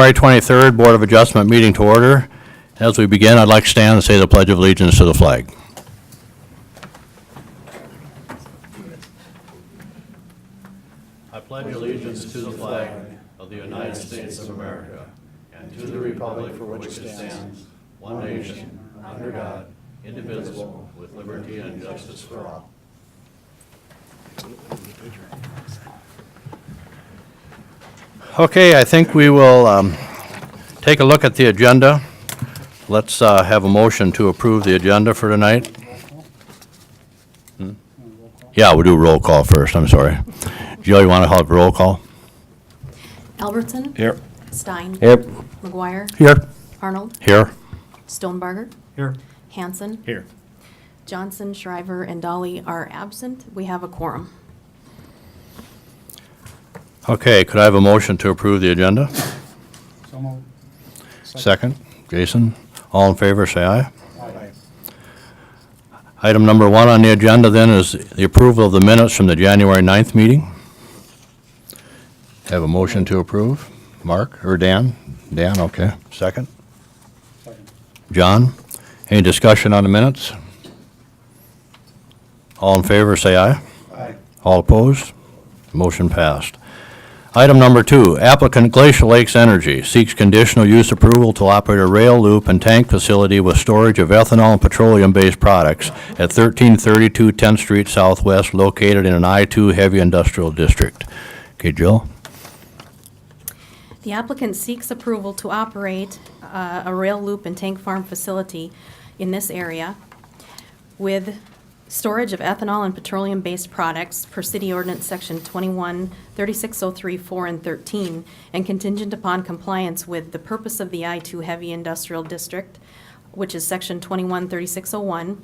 February 23rd, Board of Adjustment meeting to order. As we begin, I'd like to stand and say the Pledge of Allegiance to the flag. I pledge allegiance to the flag of the United States of America and to the republic for which it stands, one nation, under God, indivisible, with liberty and justice for all. Okay, I think we will take a look at the agenda. Let's have a motion to approve the agenda for tonight. Yeah, we'll do roll call first, I'm sorry. Jill, you want to have a roll call? Albertson? Here. Stein? Yep. McGuire? Here. Arnold? Here. Stonebarger? Here. Hanson? Here. Johnson, Shriver, and Dolly are absent. We have a quorum. Okay, could I have a motion to approve the agenda? So moved. Second. Jason, all in favor, say aye. Aye. Item number 1 on the agenda then is the approval of the minutes from the January 9th meeting. Have a motion to approve. Mark, or Dan? Dan, okay. Second. Second. John, any discussion on the minutes? All in favor, say aye. Aye. All opposed? Motion passed. Item number 2, applicant Glacial Lakes Energy seeks conditional use approval to operate a rail loop and tank facility with storage of ethanol and petroleum-based products at 1332 10th Street Southwest, located in an I-2 heavy industrial district. Okay, Jill? The applicant seeks approval to operate a rail loop and tank farm facility in this area with storage of ethanol and petroleum-based products per City Ordinance Section 21-3603, 4, and 13, and contingent upon compliance with the purpose of the I-2 Heavy Industrial District, which is Section 21-3601,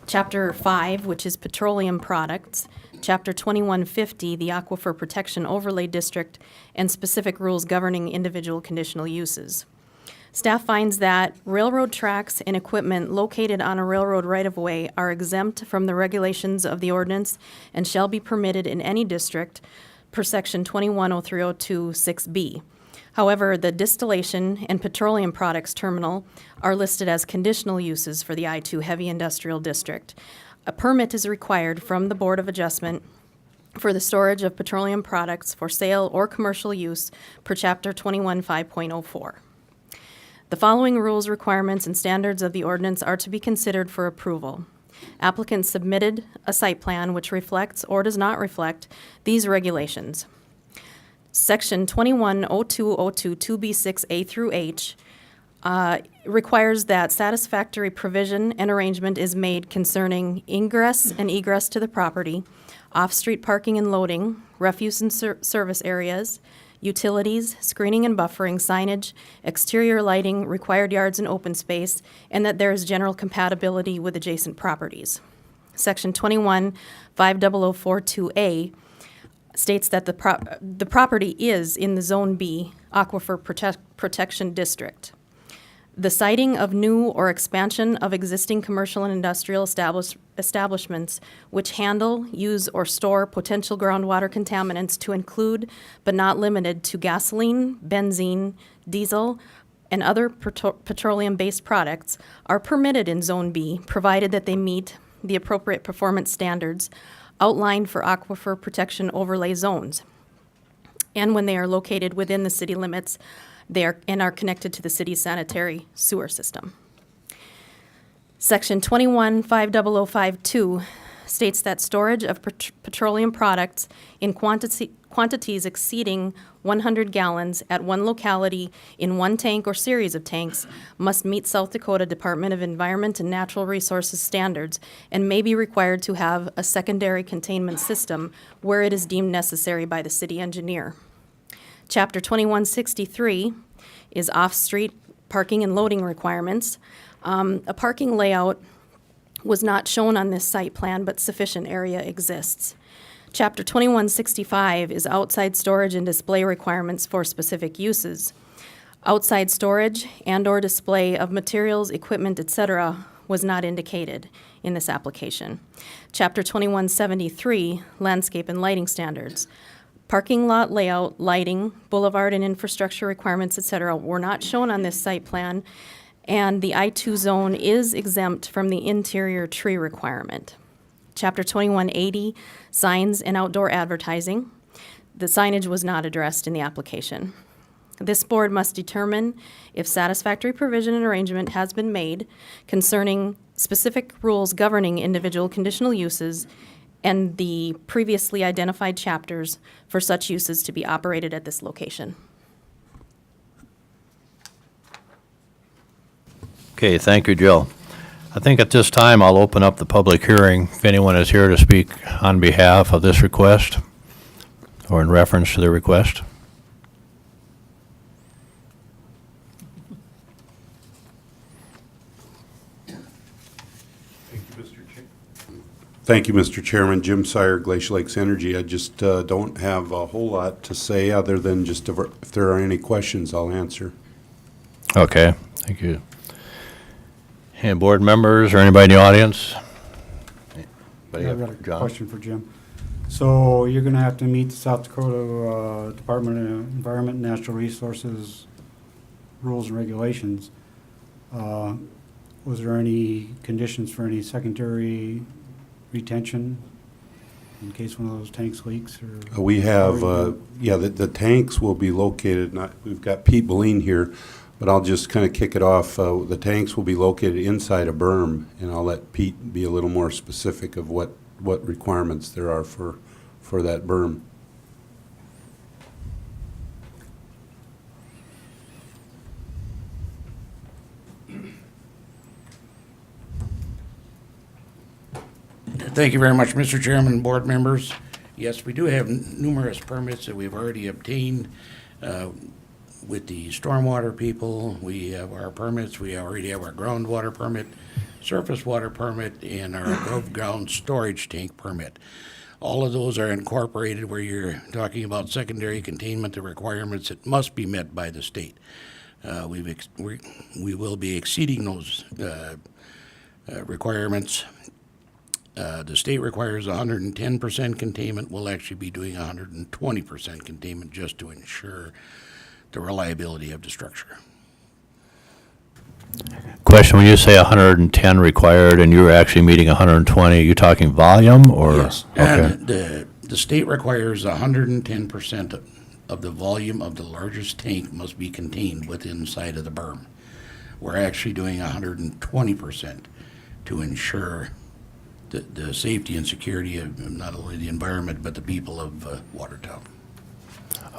Chapter 5, which is petroleum products, Chapter 2150, the Aquifer Protection Overlay District, and specific rules governing individual conditional uses. Staff finds that railroad tracks and equipment located on a railroad right-of-way are exempt from the regulations of the ordinance and shall be permitted in any district per Section 210302 6B. However, the distillation and petroleum products terminal are listed as conditional uses for the I-2 Heavy Industrial District. A permit is required from the Board of Adjustment for the storage of petroleum products for sale or commercial use per Chapter 21.5.04. The following rules, requirements, and standards of the ordinance are to be considered for approval. Applicant submitted a site plan which reflects or does not reflect these regulations. Section 210202 2B6A through H requires that satisfactory provision and arrangement is made concerning ingress and egress to the property, off-street parking and loading, refuse and service areas, utilities, screening and buffering, signage, exterior lighting, required yards and open space, and that there is general compatibility with adjacent properties. Section 21-50042A states that the property is in the Zone B Aquifer Protection District. The siting of new or expansion of existing commercial and industrial establishments which handle, use, or store potential groundwater contaminants to include, but not limited to, gasoline, benzene, diesel, and other petroleum-based products are permitted in Zone B, provided that they meet the appropriate performance standards outlined for aquifer protection overlay zones, and when they are located within the city limits, they are connected to the city's sanitary sewer system. Section 21-50052 states that storage of petroleum products in quantities exceeding 100 gallons at one locality in one tank or series of tanks must meet South Dakota Department of Environment and Natural Resources standards and may be required to have a secondary containment system where it is deemed necessary by the city engineer. Chapter 2163 is off-street parking and loading requirements. A parking layout was not shown on this site plan, but sufficient area exists. Chapter 2165 is outside storage and display requirements for specific uses. Outside storage and/or display of materials, equipment, etc. was not indicated in this application. Chapter 2173, landscape and lighting standards. Parking lot layout, lighting, boulevard and infrastructure requirements, et cetera, were not shown on this site plan, and the I-2 zone is exempt from the interior tree requirement. Chapter 2180, signs and outdoor advertising. The signage was not addressed in the application. This board must determine if satisfactory provision and arrangement has been made concerning specific rules governing individual conditional uses and the previously identified chapters for such uses to be operated at this location. Okay, thank you, Jill. I think at this time, I'll open up the public hearing if anyone is here to speak on behalf of this request or in reference to the request. Thank you, Mr. Chairman. Jim Sire, Glacial Lakes Energy. I just don't have a whole lot to say other than just if there are any questions, I'll answer. Okay, thank you. Any board members or anybody in the audience? Anybody I've got a have- John? question for Jim. So you're gonna have to meet the South Dakota Department of Environment and Natural Resources rules and regulations. Was there any conditions for any secondary retention in case one of those tanks leaks or? We have, the tanks will be located, we've got Pete Boline here, but I'll just kind of kick it off. The tanks will be located inside a berm, and I'll let Pete be a little more specific of what requirements there are for that berm. Thank you very much, Mr. Chairman and board members. Yes, we do have numerous permits that we've already obtained with the stormwater people. We have our permits. We already have our groundwater permit, surface water permit, and our above ground storage tank permit. All of those are incorporated where you're talking about secondary containment, the requirements that must be met by the state. We will be exceeding those requirements. The state requires 110% containment. We'll actually be doing 120% containment just to ensure the reliability of the structure. Question, when you say 110 required and you're actually meeting 120, are you talking volume or? Yes. Okay. The state requires 110% of the volume of the largest tank must be contained within inside of the berm. We're actually doing 120% to ensure the safety and security of not only the environment but the people of Watertown.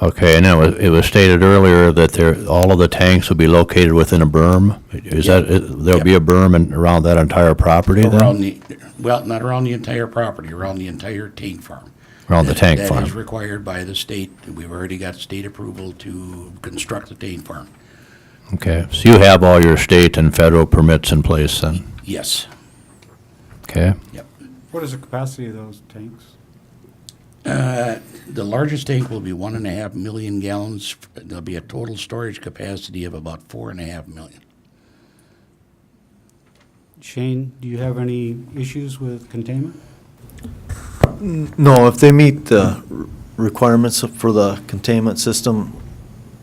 Okay, and it was stated earlier that all of the tanks will be located within a berm? Is Yep. There'll be a berm around that entire property then? Not around the entire property, around the entire tank farm. Around the tank farm? That is required by the state. We've already got state approval to construct the tank farm. Okay, so you have all your state and federal permits in place then? Yes. Okay, Yep. What is the capacity of those tanks? The largest tank will be 1.5 million gallons. There'll be a total storage capacity of about 4.5 million. Shane, do you have any issues with containment? No, if they meet the requirements for the containment system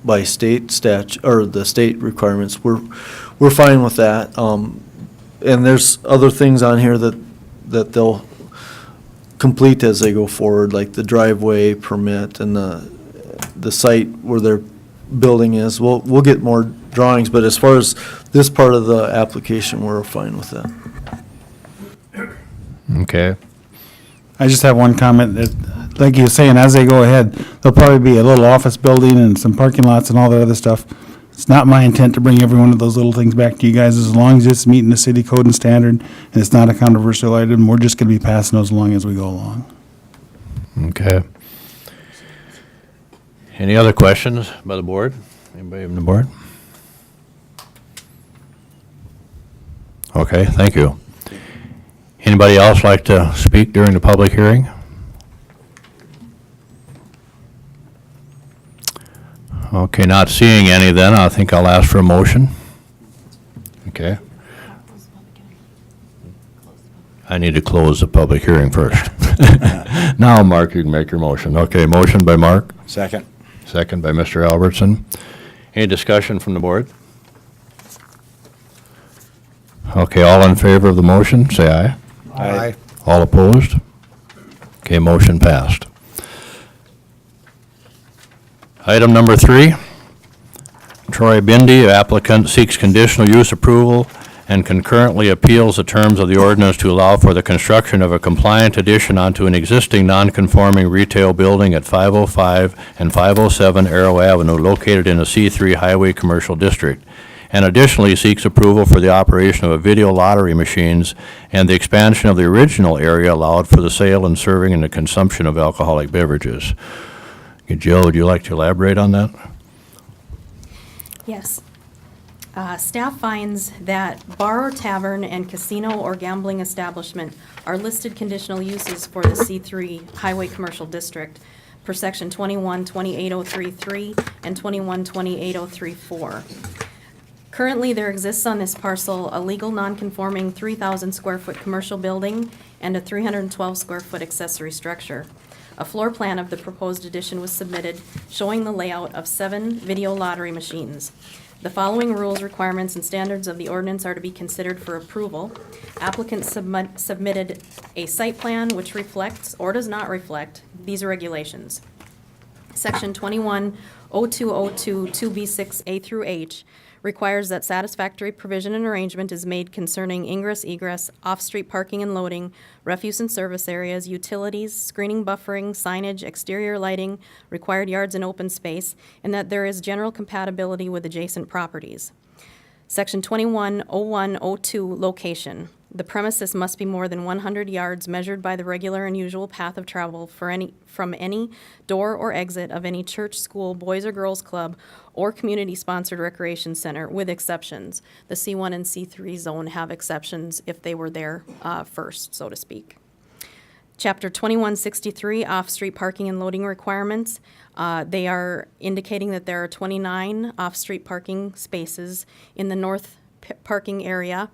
by state statute, or the state requirements, we're fine with that. And there's other things on here that they'll complete as they go forward, like the driveway permit and the site where their building is. We'll get more drawings, but as far as this part of the application, we're fine with that. okay. I just have one comment that, like you were saying, as they go ahead, there'll probably be a little office building and some parking lots and all that other stuff. It's not my intent to bring every one of those little things back to you guys, as long as it's meeting the city code and standard, and it's not a controversial item. We're just gonna be passing those along as we go along. Okay. Any other questions by the board? Anybody from the board? Okay, thank you. Anybody else like to speak during the public hearing? Okay, not seeing any then, I think I'll ask for a motion. Okay. I need to close the public hearing first. Now, Mark, you can make your motion. Okay, motion by Mark, Second. second by Mr. Albertson. Any discussion from the board? Okay, all in favor of the motion, say aye. Aye. All opposed? Okay, motion passed. Item number 3, Troy Bindi, applicant, seeks conditional use approval and concurrently appeals the terms of the ordinance to allow for the construction of a compliant addition onto an existing non-conforming retail building at 505 and 507 Arrow Avenue located in a C3 Highway Commercial District, and additionally seeks approval for the operation of a video lottery machines and the expansion of the original area allowed for the sale and serving and the consumption of alcoholic beverages. Jill, would you like to elaborate on that? Yes. Staff finds that bar or tavern and casino or gambling establishment are listed conditional uses for the C3 Highway Commercial District per section 21-28033 and 21-28034. Currently, there exists on this parcel a legal non-conforming 3,000 square foot commercial building and a 312 square foot accessory structure. A floor plan of the proposed addition was submitted showing the layout of 7 video lottery machines. The following rules, requirements, and standards of the ordinance are to be considered for approval. Applicant submitted a site plan which reflects or does not reflect these regulations. Section 21-0202 2B6A through H requires that satisfactory provision and arrangement is made concerning ingress, egress, off-street parking and loading, refuse and service areas, utilities, screening, buffering, signage, exterior lighting, required yards and open space, and that there is general compatibility with adjacent properties. Section 21-0102 location. The premises must be more than 100 yards measured by the regular and usual path of travel from any door or exit of any church, school, boys or girls club, or community-sponsored recreation center, with exceptions. The C1 and C3 zone have exceptions if they were there first, so to speak. Chapter 2163, off-street parking and loading requirements. They are indicating that there are 29 off-street parking spaces in the north parking area.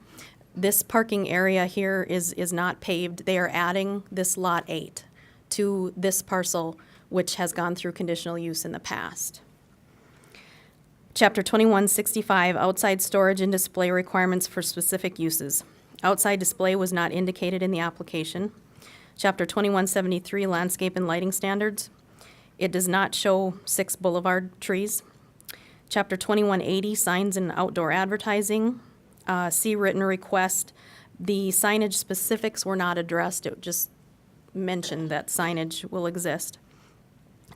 This parking area here is not paved. They are adding this Lot 8 to this parcel, which has gone through conditional use in the past. Chapter 2165, outside storage and display requirements for specific uses. Outside display was not indicated in the application. Chapter 2173, landscape and lighting standards. It does not show 6 boulevard trees. Chapter 2180, signs and outdoor advertising. See written request. The signage specifics were not addressed. It just mentioned that signage will exist.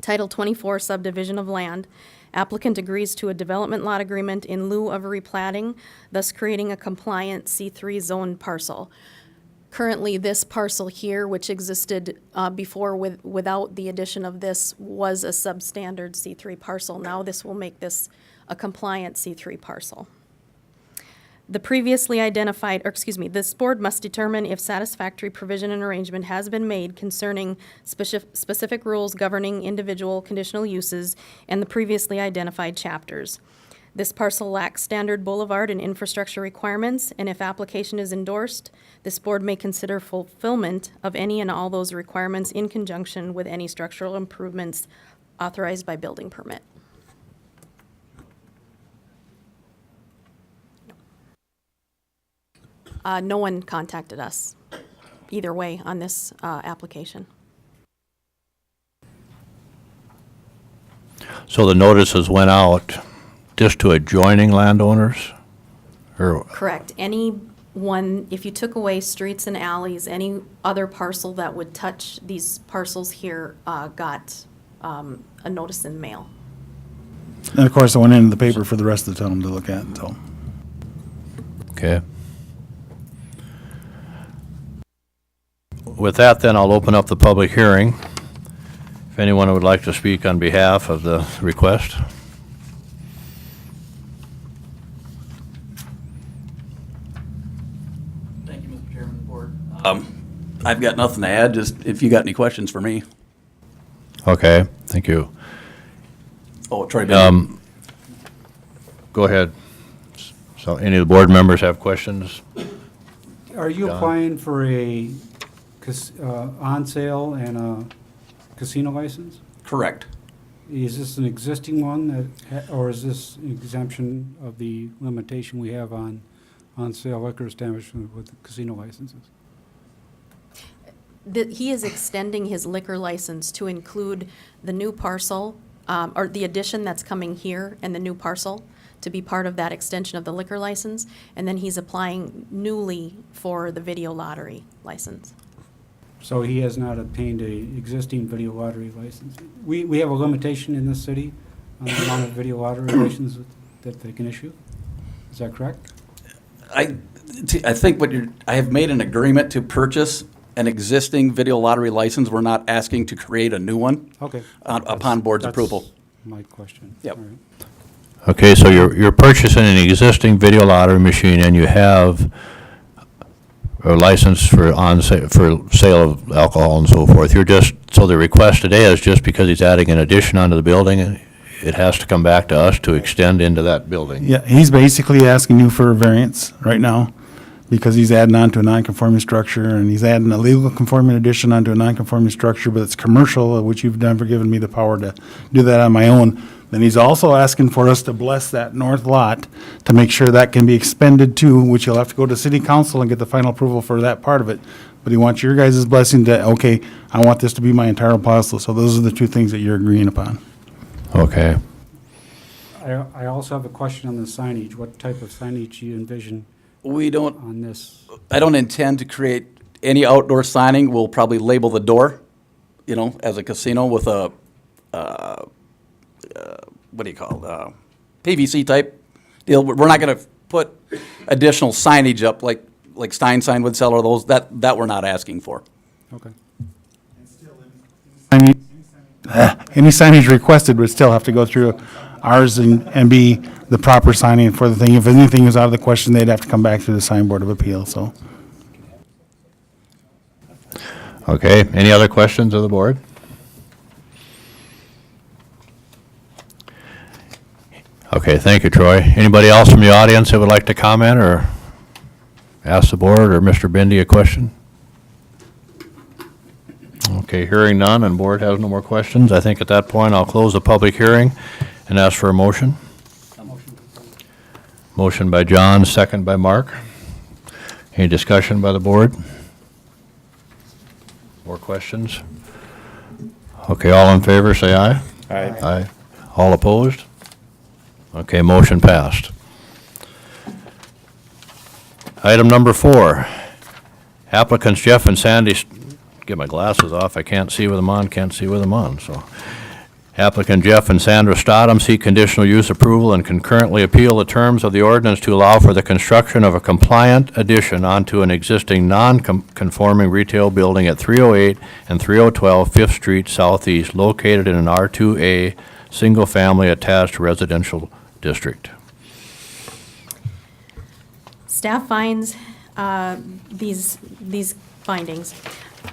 Title 24, subdivision of land. Applicant agrees to a development lot agreement in lieu of a replatting, thus creating a compliant C3 zone parcel. Currently, this parcel here, which existed before without the addition of this, was a substandard C3 parcel. Now this will make this a compliant C3 parcel. The previously identified, this board must determine if satisfactory provision and arrangement has been made concerning specific rules governing individual conditional uses and the previously identified chapters. This parcel lacks standard boulevard and infrastructure requirements, and if application is endorsed, this board may consider fulfillment of any and all those requirements in conjunction with any structural improvements authorized by building permit. No one contacted us either way on this application. So the notices went out just to adjoining landowners? Or Correct. Anyone, if you took away streets and alleys, any other parcel that would touch these parcels here got a notice in the mail. And of course, it went into the paper for the rest of the town to look at, so. Okay. With that, then, I'll open up the public hearing. If anyone would like to speak on behalf of the request. Thank you, Mr. Chairman of the Board. I've got nothing to add, just if you got any questions for me. Okay, thank you. Oh, Troy Bennett. Go ahead. So any of the board members have questions? Are you John? applying for a on sale and a casino license? Correct. Is this an existing one or is this an exemption of the limitation we have on sale liquor establishment with casino licenses? He is extending his liquor license to include the new parcel, or the addition that's coming here and the new parcel to be part of that extension of the liquor license. And then he's applying newly for the video lottery license. So he has not obtained a existing video lottery license. We have a limitation in this city on the amount of video lottery licenses that they can issue. Is that correct? I think I have made an agreement to purchase an existing video lottery license. We're not asking to create a new one. Okay. Upon board's That's approval. my question. Yep. All right. Okay, so you're purchasing an existing video lottery machine, and you have a license for sale of alcohol and so forth. So the request today is just because he's adding an addition onto the building, it has to come back to us to extend into that building. Yeah, he's basically asking you for a variance right now because he's adding on to a non-conforming structure, and he's adding a legal conforming addition onto a non-conforming structure, but it's commercial, which you've never given me the power to do that on my own. Then he's also asking for us to bless that north lot to make sure that can be expended too, which he'll have to go to city council and get the final approval for that part of it. But he wants your guys' blessing to, okay, I want this to be my entire parcel. So those are the two things that you're agreeing upon. Okay. I also have a question on the signage. What type of signage do you envision We don't, on this? I don't intend to create any outdoor signing. We'll probably label the door, as a casino with a, what do you call it, PVC type deal. We're not going to put additional signage up like Stein Sign would sell, or those, that we're not asking for. Okay. Any signage requested would still have to go through ours and be the proper signing for the thing. If anything is out of the question, they'd have to come back to the sign board of appeals, so. Okay, any other questions of the board? Okay, thank you, Troy. Anybody else from the audience that would like to comment or ask the board or Mr. Bindi a question? Okay, hearing none, and board has no more questions. I think at that point, I'll close the public hearing and ask for a motion. Motion by John, second by Mark. Any discussion by the board? More questions? Okay, all in favor, say aye. Aye. Aye. All opposed? Okay, motion passed. Item number 4, applicants Jeff and Sandy, get my glasses off, I can't see with them on, so. Applicant Jeff and Sandra Stodham seek conditional use approval and concurrently appeal the terms of the ordinance to allow for the construction of a compliant addition onto an existing non-conforming retail building at 308 and 3012 5th Street Southeast, located in an R2A single-family attached residential district. Staff finds these findings.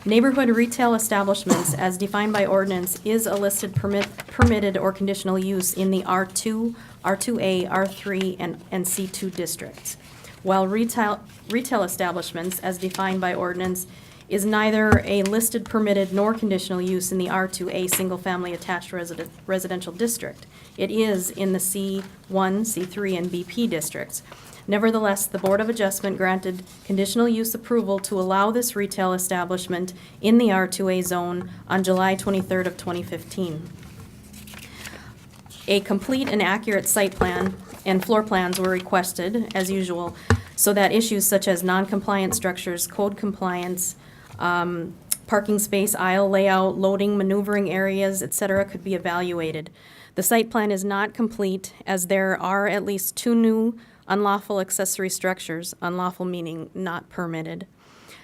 Neighborhood retail establishments, as defined by ordinance, is a listed permitted or conditional use in the R2, R2A, R3, and C2 districts. While retail establishments, as defined by ordinance, is neither a listed permitted nor conditional use in the R2A single-family attached residential district. It is in the C1, C3, and BP districts. Nevertheless, the Board of Adjustment granted conditional use approval to allow this retail establishment in the R2A zone on July 23rd of 2015. A complete and accurate site plan and floor plans were requested, as usual, so that issues such as non-compliant structures, code compliance, parking space, aisle layout, loading, maneuvering areas, etc., could be evaluated. The site plan is not complete, as there are at least 2 new unlawful accessory structures, unlawful meaning not permitted,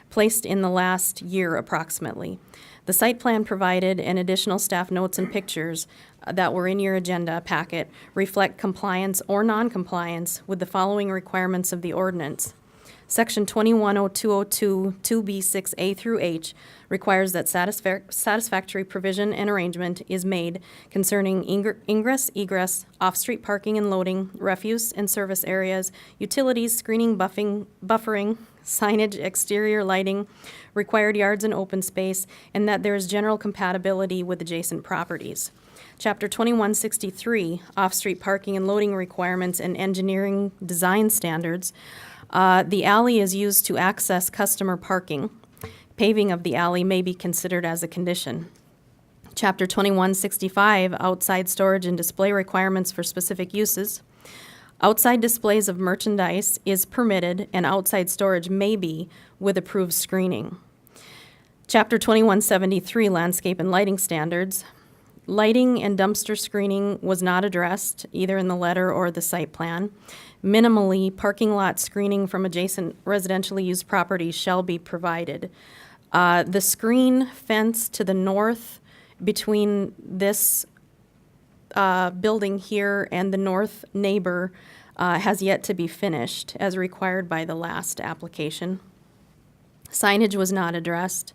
placed in the last year approximately. The site plan provided and additional staff notes and pictures that were in your agenda packet reflect compliance or non-compliance with the following requirements of the ordinance. Section 210202 2B6A through H requires that satisfactory provision and arrangement is made concerning ingress, egress, off-street parking and loading, refuse and service areas, utilities, screening, buffering, signage, exterior lighting, required yards and open space, and that there is general compatibility with adjacent properties. Chapter 2163, off-street parking and loading requirements and engineering design standards. The alley is used to access customer parking. Paving of the alley may be considered as a condition. Chapter 2165, outside storage and display requirements for specific uses. Outside displays of merchandise is permitted, and outside storage may be with approved screening. Chapter 2173, landscape and lighting standards. Lighting and dumpster screening was not addressed, either in the letter or the site plan. Minimally, parking lot screening from adjacent residentially used properties shall be provided. The screen fence to the north between this building here and the north neighbor has yet to be finished, as required by the last application. Signage was not addressed.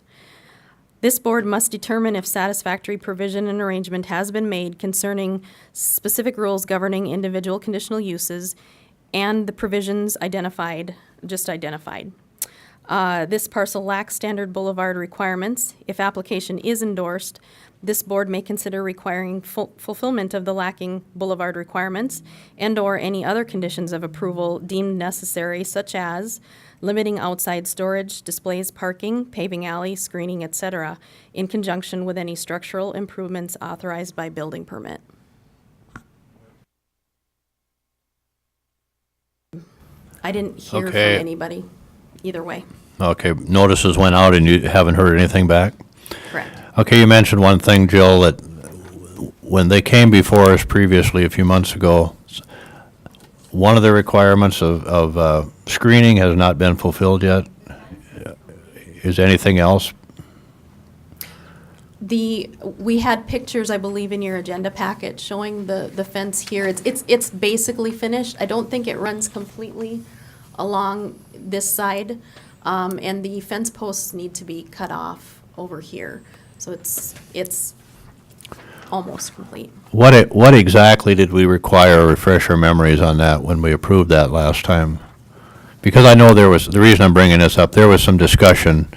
This board must determine if satisfactory provision and arrangement has been made concerning specific rules governing individual conditional uses and the provisions identified. This parcel lacks standard boulevard requirements. If application is endorsed, this board may consider requiring fulfillment of the lacking boulevard requirements and/or any other conditions of approval deemed necessary, such as limiting outside storage, displays, parking, paving alley, screening, etc., in conjunction with any structural improvements authorized by building permit. I didn't hear from Okay. anybody either way. Okay, notices went out and you haven't heard anything back? Correct. Okay, you mentioned one thing, Jill, that when they came before us previously a few months ago, one of the requirements of screening has not been fulfilled yet. Is anything else? We had pictures, I believe, in your agenda packet showing the fence here. It's basically finished. I don't think it runs completely along this side. And the fence posts need to be cut off over here. So it's almost complete. What exactly did we require, refresh our memories on that when we approved that last time? Because I know the reason I'm bringing this up, there was some discussion,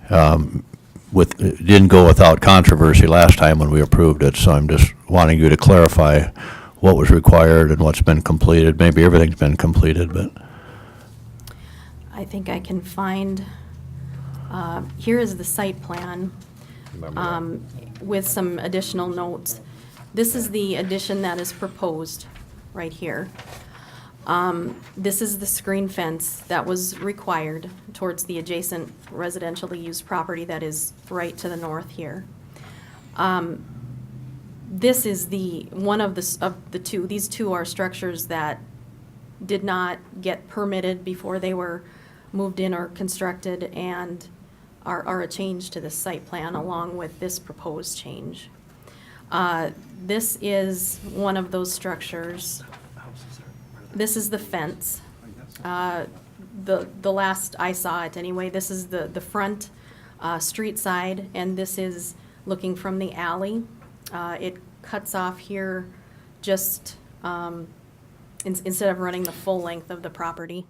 it didn't go without controversy last time when we approved it, so I'm just wanting you to clarify what was required and what's been completed. Maybe everything's been completed, but. I think I can find, here is the site plan with some additional notes. This is the addition that is proposed right here. This is the screen fence that was required towards the adjacent residentially used property that is right to the north here. This is one of the two. These two are structures that did not get permitted before they were moved in or constructed and are a change to the site plan along with this proposed change. This is one of those structures. This is the fence. The last I saw it anyway, this is the front street side, and this is looking from the alley. It cuts off here just instead of running the full length of the property.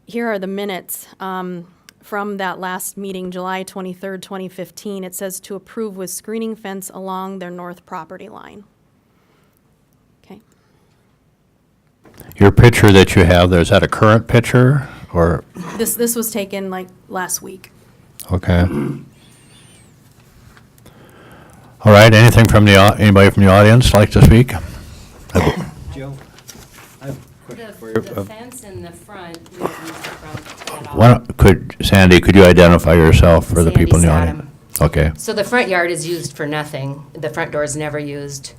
Here are the minutes from that last meeting, July 23rd, 2015. It says to approve with screening fence along their north property line. Okay. Your picture that you have there, is that a current picture or? This was taken like last week. Okay. All right, anything from anybody from the audience like to speak? Joe? The fence in the front, we don't use the front at all. Sandy, could you identify yourself for the Sandy people in the Statham. audience? Okay. So the front yard is used for nothing. The front door is never used.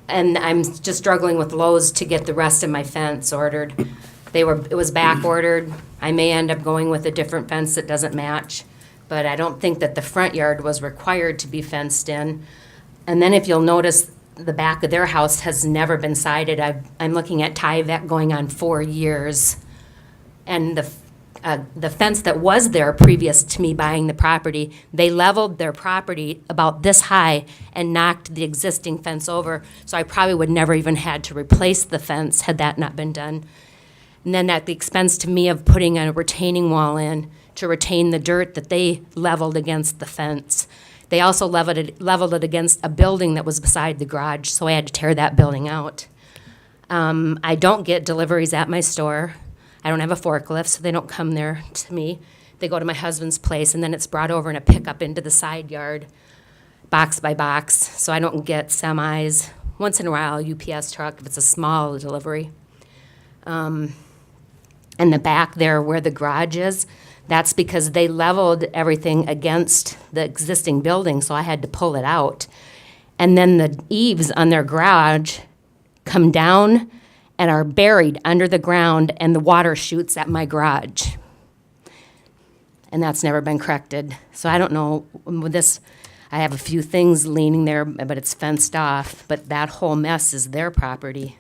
And I'm just struggling with Lowe's to get the rest of my fence ordered. It was back ordered. I may end up going with a different fence that doesn't match, but I don't think that the front yard was required to be fenced in. And then if you'll notice, the back of their house has never been sided. I'm looking at Tyvek going on 4 years. And the fence that was there previous to me buying the property, they leveled their property about this high and knocked the existing fence over. So I probably would never even had to replace the fence had that not been done. And then at the expense to me of putting a retaining wall in to retain the dirt that they leveled against the fence. They also leveled it against a building that was beside the garage, so I had to tear that building out. I don't get deliveries at my store. I don't have a forklift, so they don't come there to me. They go to my husband's place, and then it's brought over in a pickup into the side yard, box by box, so I don't get semis. Once in a while, UPS truck, if it's a small delivery. In the back there where the garage is, that's because they leveled everything against the existing building, so I had to pull it out. And then the eaves on their garage come down and are buried under the ground, and the water shoots at my garage. And that's never been corrected. So I don't know, with this, I have a few things leaning there, but it's fenced off, but that whole mess is their property.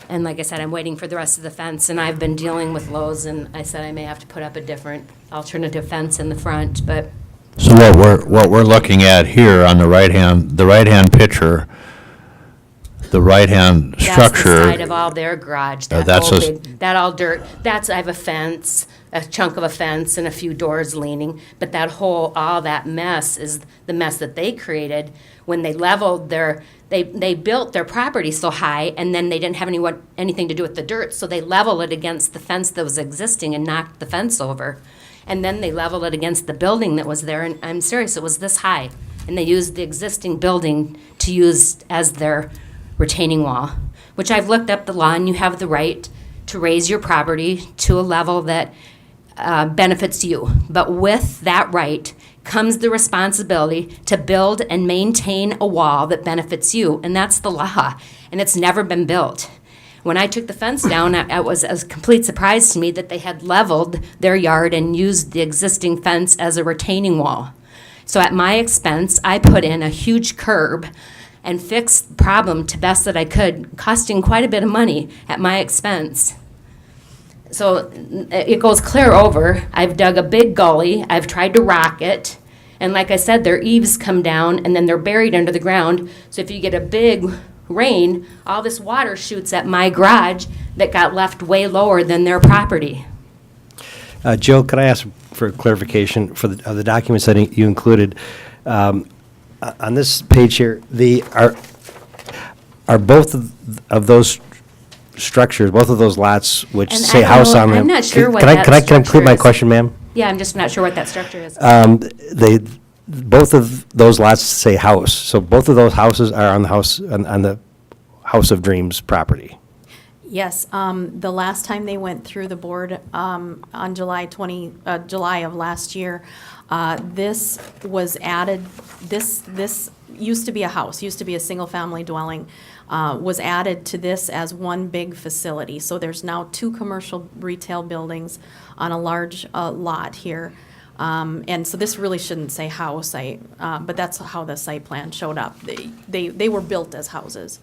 And like I said, I'm waiting for the rest of the fence, and I've been dealing with Lowe's, and I said I may have to put up a different alternative fence in the front, but So what we're looking at here on the right-hand picture, the right-hand structure. that's the side of all their garage, that that's whole a- big, that all dirt. That's, I have a fence, a chunk of a fence, and a few doors leaning, but that whole, all that mess is the mess that they created when they leveled they built their property so high, and then they didn't have anything to do with the dirt, so they leveled it against the fence that was existing and knocked the fence over. And then they leveled it against the building that was there, and I'm serious, it was this high. And they used the existing building to use as their retaining wall, which I've looked up the law, and you have the right to raise your property to a level that benefits you. But with that right comes the responsibility to build and maintain a wall that benefits you, and that's the law, and it's never been built. When I took the fence down, it was a complete surprise to me that they had leveled their yard and used the existing fence as a retaining wall. So at my expense, I put in a huge curb and fixed the problem to best that I could, costing quite a bit of money at my expense. So it goes clear over. I've dug a big gully. I've tried to rock it. And like I said, their eaves come down, and then they're buried under the ground. So if you get a big rain, all this water shoots at my garage that got left way lower than their property. Joe, could I ask for clarification for the documents that you included? On this page here, are both of those structures, both of those lots which And say I don't house know- on them? I'm not sure what Can I that complete structure my is. question, ma'am? Yeah, I'm just not sure what that structure is. Both of those lots say house, so both of those houses are on the House of Dreams property. Yes, the last time they went through the board, on July of last year, this was added, this used to be a house, used to be a single-family dwelling, was added to this as one big facility. So there's now 2 commercial retail buildings on a large lot here. And so this really shouldn't say house, but that's how the site plan showed up. They were built as houses.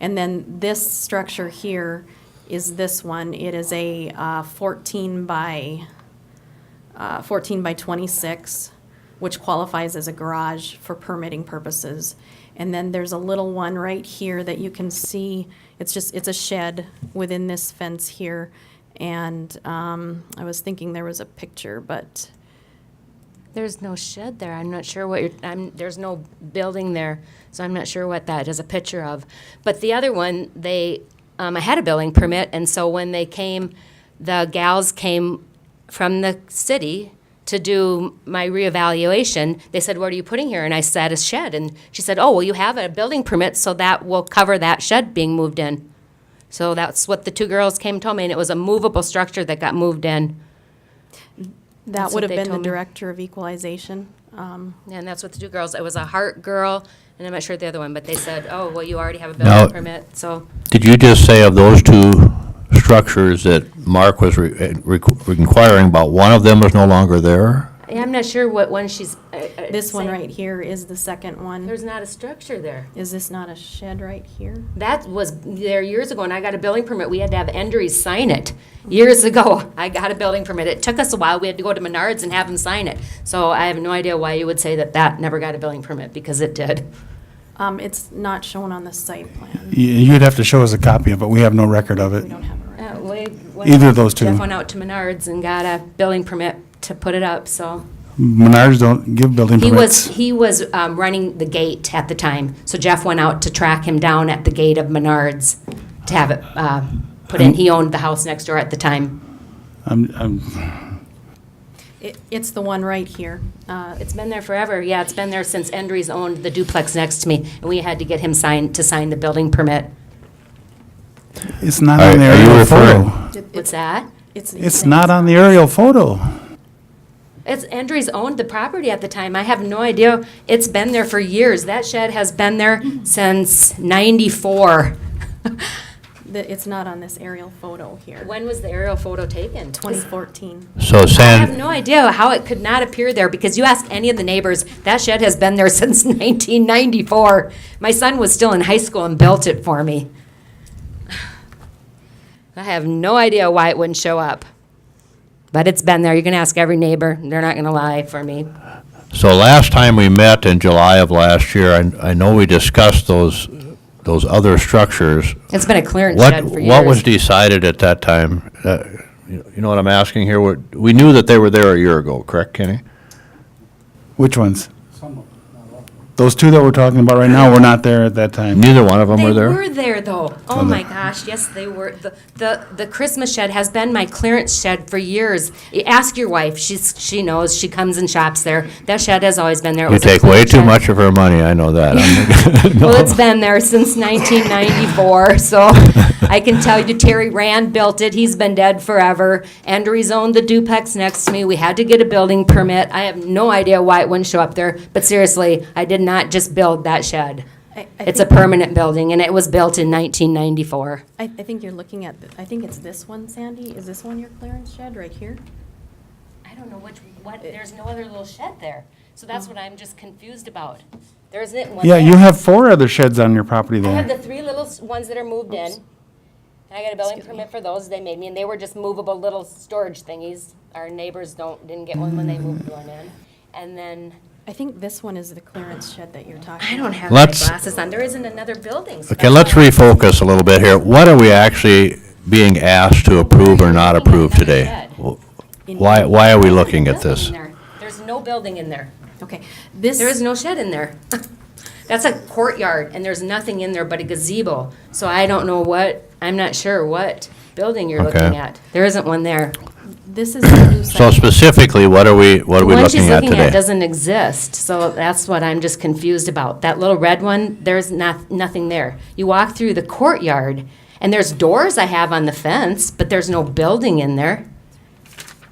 And then this structure here is this one. It is a 14 by 26, which qualifies as a garage for permitting purposes. And then there's a little one right here that you can see. It's a shed within this fence here. And I was thinking there was a picture, but There's no shed there. I'm not sure what there's no building there, so I'm not sure what that is a picture of. But the other one, I had a building permit, and so when they came, the gals came from the city to do my reevaluation. They said, "What are you putting here?" And I said, "A shed." And she said, "Oh, well, you have a building permit, so that will cover that shed being moved in." So that's what the 2 girls came and told me, and it was a movable structure that got moved in. that That's would what have they been the told me. director of equalization. And that's what the 2 girls, it was a Hart girl, and I'm not sure the other one, but they said, "Oh, well, you already have a Now- building permit," so. Did you just say of those 2 structures that Mark was inquiring about, one of them was no longer there? Yeah, I'm not sure what one she's. This one saying. right here is the second one. There's not a structure there. Is this not a shed right here? That was there years ago, and I got a building permit. We had to have Endries sign it. Years ago, I got a building permit. It took us a while. We had to go to Menards and have them sign it. So I have no idea why you would say that never got a building permit, because it did. It's not shown on the site plan. You'd have to show us a copy of it. We have no record of it. We don't have a record. Either of those two. Jeff went out to Menards and got a building permit to put it up, so. Menards don't give building permits. He was running the gate at the time, so Jeff went out to track him down at the gate of Menards to have it put in. He owned the house next door at the time. It's the one right here. It's been there forever. Yeah, it's been there since Endries owned the duplex next to me, and we had to get him to sign the building permit. It's not Are- on the are you aerial referring- photo. What's that? It's not on the aerial photo. It's Endries owned the property at the time. I have no idea. It's been there for years. That shed has been there since '94. It's not on this aerial photo here. When was the aerial photo taken? 2014. So I have Sandy, no idea how it could not appear there, because you ask any of the neighbors, that shed has been there since 1994. My son was still in high school and built it for me. I have no idea why it wouldn't show up. But it's been there. You can ask every neighbor. They're not going to lie for me. so last time we met in July of last year, I know we discussed those other structures. It's been a clearance What, shed for years. what was decided at that time? You know what I'm asking here? We knew that they were there a year ago, correct, Kenny? Which ones? Those two that we're talking about right now were not there at that time. Neither one of them They were there? were there, though. Oh, my gosh, yes, they were. The Christmas shed has been my clearance shed for years. Ask your wife. she knows. She comes and shops there. That shed has always been there. It You was a take way clearance too shed. much of her money, I know that. Well, it's been there since 1994, so I can tell you Terry Rand built it. He's been dead forever. Endries owned the duplex next to me. We had to get a building permit. I have no idea why it wouldn't show up there, but seriously, I did not just build that shed. I It's a think- permanent building, and it was built in 1994. I think you're looking at, I think it's this one, Sandy. Is this one your clearance shed right here? I don't know there's no other little shed there, so that's what I'm just confused about. There isn't one Yeah, there. you have 4 other sheds on your property I have there. the 3 little ones that are moved in. And I got a building permit for those they made me, and they were just movable little storage thingies. Our neighbors didn't get one when they moved one in. And then, I think this one is the clearance shed that you're talking I about. don't have my Let's- glasses on, there isn't another building. so Okay, that's let's why- refocus a little bit here. What are we actually being asked to approve or not approve today? Why are we looking at this? There's no building in there. Okay, this. There is no shed in there. That's a courtyard, and there's nothing in there but a gazebo. So I don't know I'm not sure what building you're Okay. looking at. There isn't one there. This is the new So site. specifically, what are we The one she's looking at looking at today? doesn't exist, so that's what I'm just confused about. That little red one, there's nothing there. You walk through the courtyard, and there's doors I have on the fence, but there's no building in there.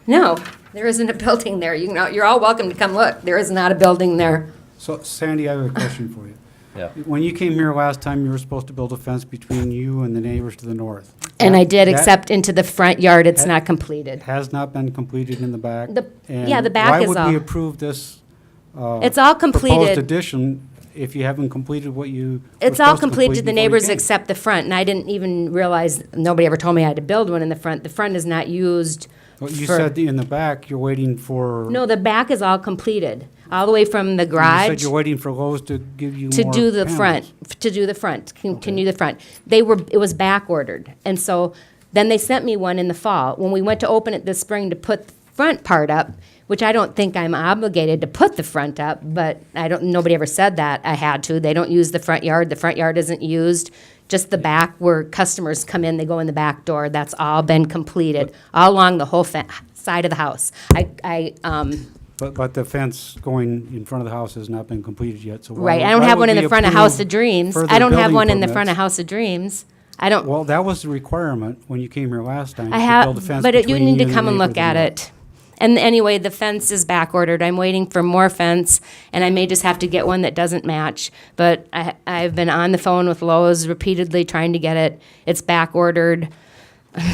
No, there isn't a building there. You're all welcome to come look. There is not a building there. So Sandy, I have a question for you. Yeah. When you came here last time, you were supposed to build a fence between you and the neighbors to the north. And I did, That except into the front yard, it's that- not completed. Has not been completed in the back. Yeah, the back is Why would we all- approve this? It's all Proposed completed. addition if you haven't completed what you were It's all supposed to complete completed, the before you neighbors came? except the front, and I didn't even realize, nobody ever told me I had to build one in the front. The front is not used Well, you for- said in the back, you're waiting for. No, the back is all completed, all the way from the You garage said you're waiting for Lowe's to give you to more do the panels. front, continue the front. It was back ordered, and so then they sent me one in the fall. When we went to open it this spring to put the front part up, which I don't think I'm obligated to put the front up, but nobody ever said that I had to. They don't use the front yard. The front yard isn't used. Just the back where customers come in, they go in the back door. That's all been completed, all along the whole side of the house. But the fence going in front of the house has not been completed yet, so why Right, would- I don't why have would one in we the front of House approve of Dreams. further I don't have building one in the front of permits? House of Dreams. I don't, Well, that was the requirement when you came here last time. I to build a have, fence but you between need to and the come and neighbor look to the at north. it. And anyway, the fence is back ordered. I'm waiting for more fence, and I may just have to get one that doesn't match. But I've been on the phone with Lowe's repeatedly trying to get it. It's back ordered.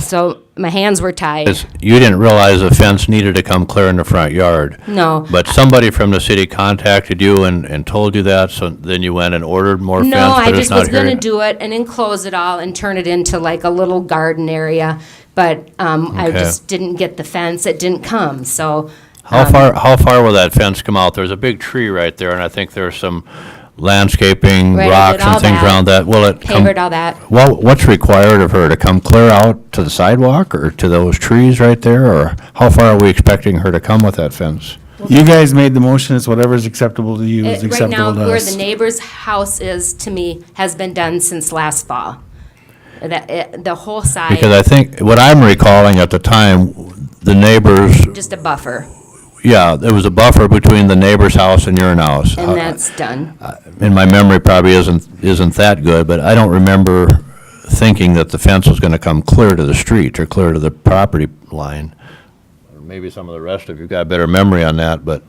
So my hands were tied. You didn't realize the fence needed to come clear in the front yard. No. But somebody from the city contacted you and told you that, so then you went and ordered more fence, No, I but it's just was not here. gonna do it and enclose it all and turn it into like a little garden area. But I Okay. just didn't get the fence. It didn't come, so. How far will that fence come out? There's a big tree right there, and I think there's some landscaping, Right, I rocks did all and things that. around that, will it come? Pavered all that. Well, what's required of her, to come clear out to the sidewalk, or to those trees right there, or how far are we expecting her to come with that fence? You guys made the motion, it's whatever's acceptable to you is Right now, acceptable to where us. the neighbor's house is, to me, has been done since last fall. The whole side, Because I think, what I'm recalling at the time, the neighbors, just a buffer, yeah, there was a buffer between the neighbor's house and your house. and that's done. And my memory probably isn't that good, but I don't remember thinking that the fence was gonna come clear to the street or clear to the property line. Maybe some of the rest of you got better memory on that, but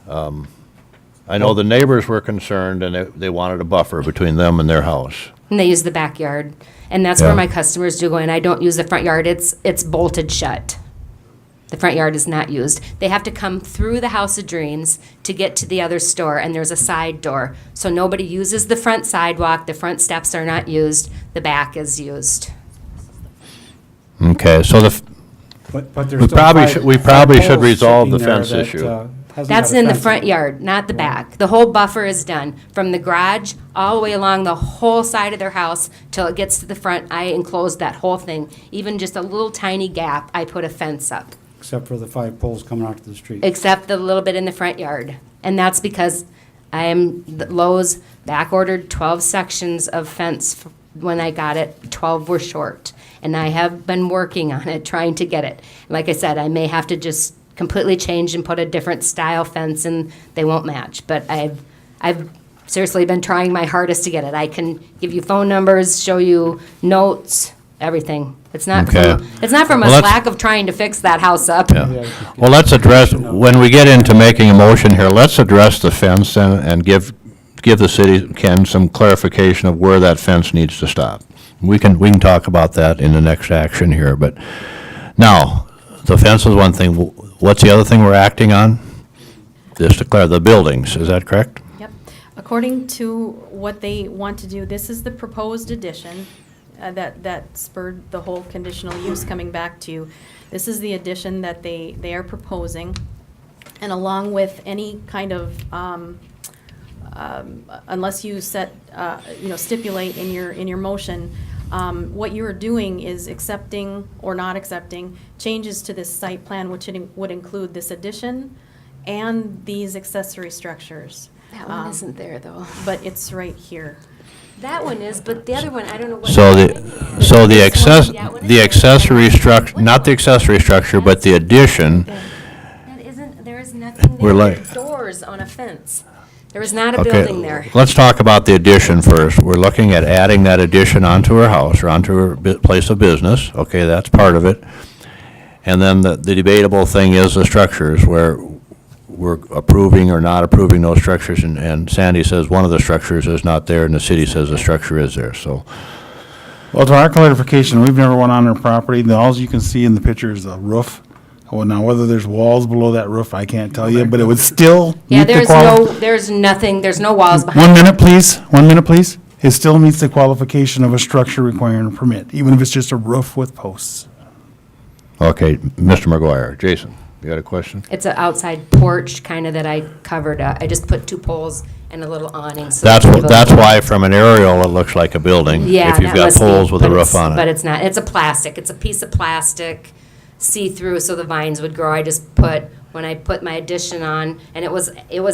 I know the neighbors were concerned, and they wanted a buffer between them and their house. And they use the backyard, and that's Yeah. where my customers do go in. I don't use the front yard, it's bolted shut. The front yard is not used. They have to come through the House of Dreams to get to the other store, and there's a side door. So nobody uses the front sidewalk, the front steps are not used, the back is used. Okay, so But there's We still probably five- should- we five probably should poles resolve the sitting there fence that, issue. hasn't That's got a in the fence front yard, not the back. The whole buffer is done, from the garage all the way along the whole side of their house till it gets to the front. I enclosed that whole thing. Even just a little tiny gap, I put a fence up, Except for the 5 poles coming out to the street. except the little bit in the front yard. And that's because Lowe's back ordered 12 sections of fence when I got it. 12 were short. And I have been working on it, trying to get it. Like I said, I may have to just completely change and put a different style fence, and they won't match. But I've seriously been trying my hardest to get it. I can give you phone numbers, show you notes, everything. It's not Okay. it's not from Well, a let's- lack of trying to fix that house up. Yeah. Well, let's address, when we get into making a motion here, let's address the fence and give the city, Ken, some clarification of where that fence needs to stop. We can talk about that in the next action here, but now, the fence is one thing. What's the other thing we're acting on? Just to clarify, the buildings, is that correct? Yep. According to what they want to do, this is the proposed addition that spurred the whole conditional use coming back to you. This is the addition that they are proposing. And along with any kind of, unless you stipulate in your motion, what you are doing is accepting or not accepting changes to this site plan, which would include this addition and these accessory structures. That one isn't there, though. But it's right here. That one is, but the other one, I don't know what. So the accessory structure, not the accessory structure, but the addition, That isn't, there is nothing We're there. like- There's doors on a fence. There is not a okay. building there. Let's talk about the addition first. We're looking at adding that addition onto her house or onto her place of business. Okay, that's part of it. And then the debatable thing is the structures, where we're approving or not approving those structures, and Sandy says one of the structures is not there, and the city says the structure is there, so. Well, to our clarification, we've never went on their property. All you can see in the picture is the roof. Well, now, whether there's walls below that roof, I can't tell you, but it would still Yeah, meet the there's quali- there's nothing, there's no walls behind. 1 minute, please. 1 minute, please. It still meets the qualification of a structure requiring a permit, even if it's just a roof with posts. Okay, Mr. McGuire. Jason, you got a question? It's an outside porch, kind of, that I covered up. I just put 2 poles and a little awning. So That's why from an aerial, it looks like a building. Yeah, If you've that got must be, poles with a but roof it's- on But it. it's not, it's a plastic, it's a piece of plastic, see-through, so the vines would grow. I just put, when I put my addition on, and it was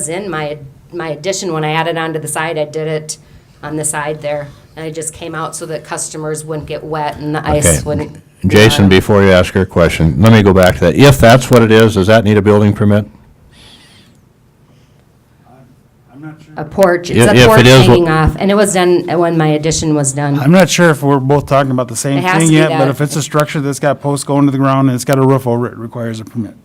in my addition, when I added onto the side, I did it on the side there. And I just came out so that customers wouldn't get wet and the ice Okay. wouldn't. Jason, before you ask your question, let me go back to that. If that's what it is, does that need a building permit? A porch, it's If a it porch is what- hanging off, and it was done when my addition was done. I'm not sure if we're both talking about the same It has to thing be yet, but that. if it's a structure that's got posts going to the ground and it's got a roof over it, it requires a permit.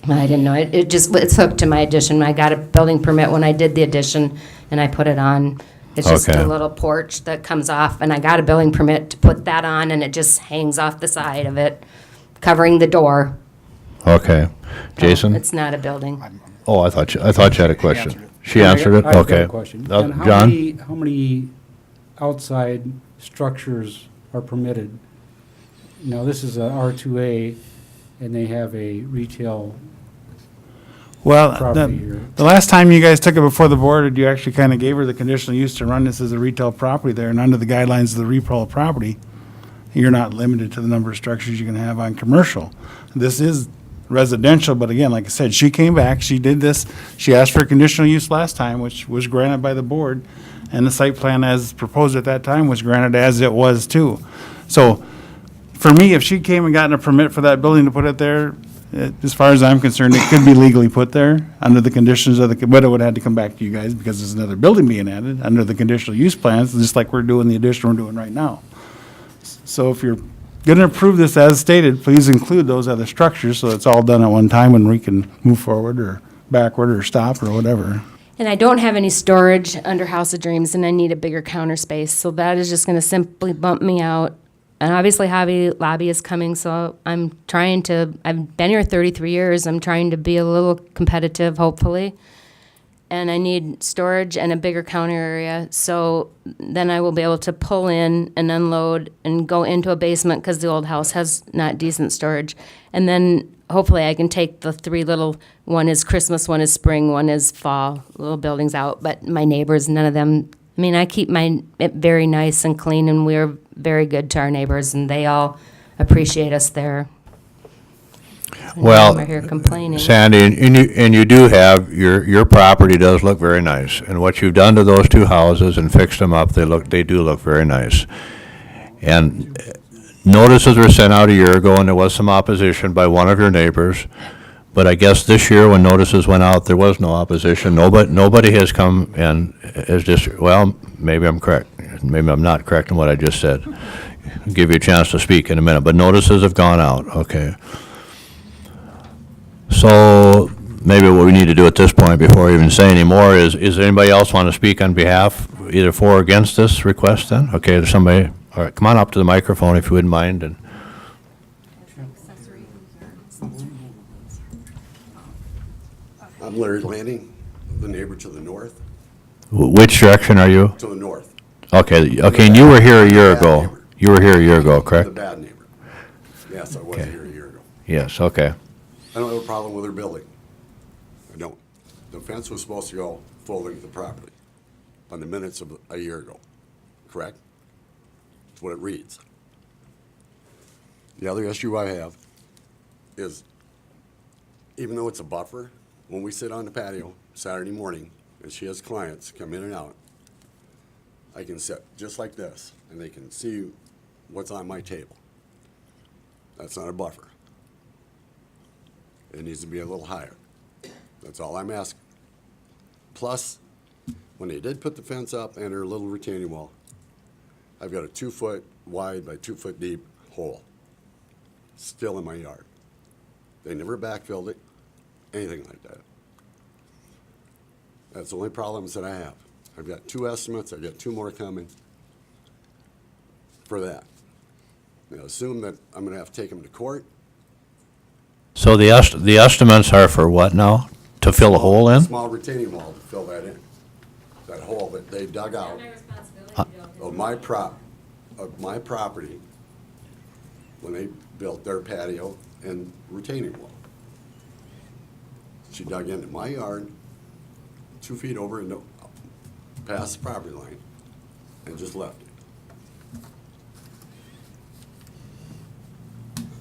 I didn't know, it's hooked to my addition. I got a building permit when I did the addition, and I put it on. It's just Okay. a little porch that comes off, and I got a building permit to put that on, and it just hangs off the side of it, covering the door. Okay. Jason? It's not a building. Oh, I thought you had a question. She answered it? I've got Okay. a question. Uh, And John? how many outside structures are permitted? Now, this is a R2A, and they have a retail. Well, property here. the last time you guys took it before the board, you actually kind of gave her the conditional use to run this as a retail property there, and under the guidelines of the retail property, you're not limited to the number of structures you can have on commercial. This is residential, but again, like I said, she came back, she did this, she asked for a conditional use last time, which was granted by the board, and the site plan as proposed at that time was granted as it was too. So, for me, if she came and gotten a permit for that building to put it there, as far as I'm concerned, it could be legally put there under the conditions of the, but it would have to come back to you guys because there's another building being added under the conditional use plans, just like we're doing the addition we're doing right now. So if you're going to approve this as stated, please include those other structures so it's all done at one time and we can move forward or backward or stop or whatever. And I don't have any storage under House of Dreams, and I need a bigger counter space, so that is just gonna simply bump me out. And obviously Hobby Lobby is coming, so I've been here 33 years, I'm trying to be a little competitive, hopefully. And I need storage and a bigger counter area, so then I will be able to pull in and unload and go into a basement, because the old house has not decent storage. And then hopefully I can take the three little, one is Christmas, one is spring, one is fall, little buildings out. But my neighbors, none of them, I mean, I keep it very nice and clean, and we're very good to our neighbors, and they all appreciate us there. And Well, we're here complaining. Sandy, and you do have, your property does look very nice. And what you've done to those two houses and fixed them up, they do look very nice. And notices were sent out a year ago, and there was some opposition by one of your neighbors. But I guess this year, when notices went out, there was no opposition. Nobody has come and has just, well, maybe I'm correct. Maybe I'm not correct in what I just said. I'll give you a chance to speak in a minute, but notices have gone out, okay. So maybe what we need to do at this point, before we even say any more, is anybody else want to speak on behalf, either for or against this request then? Okay, there's somebody, all right, come on up to the microphone if you wouldn't mind. And I'm Larry Lanning, the neighbor to the north. Which direction are you? To the north. Okay, and you were here a year Bad ago. neighbor. You were here a year ago, The correct? bad neighbor. Yes, I was Okay. here a year ago. Yes, okay. I don't have a problem with her building. I don't. The fence was supposed to go full length of the property on the minutes of a year ago, correct? That's what it reads. The other issue I have is, even though it's a buffer, when we sit on the patio Saturday morning, and she has clients come in and out, I can sit just like this, and they can see what's on my table. That's not a buffer. It needs to be a little higher. That's all I'm asking. Plus, when they did put the fence up and her little retaining wall, I've got a 2-foot wide by 2-foot deep hole still in my yard. They never backfilled it, anything like that. That's the only problems that I have. I've got 2 estimates, I've got 2 more coming for that. Now, assume that I'm gonna have to take them to court. So the estimates are for what now? To fill a hole in? Small retaining wall to fill that in. That hole that they dug out of my property when they built their patio and retaining wall. She dug into my yard, 2 feet over and past the property line, and just left it.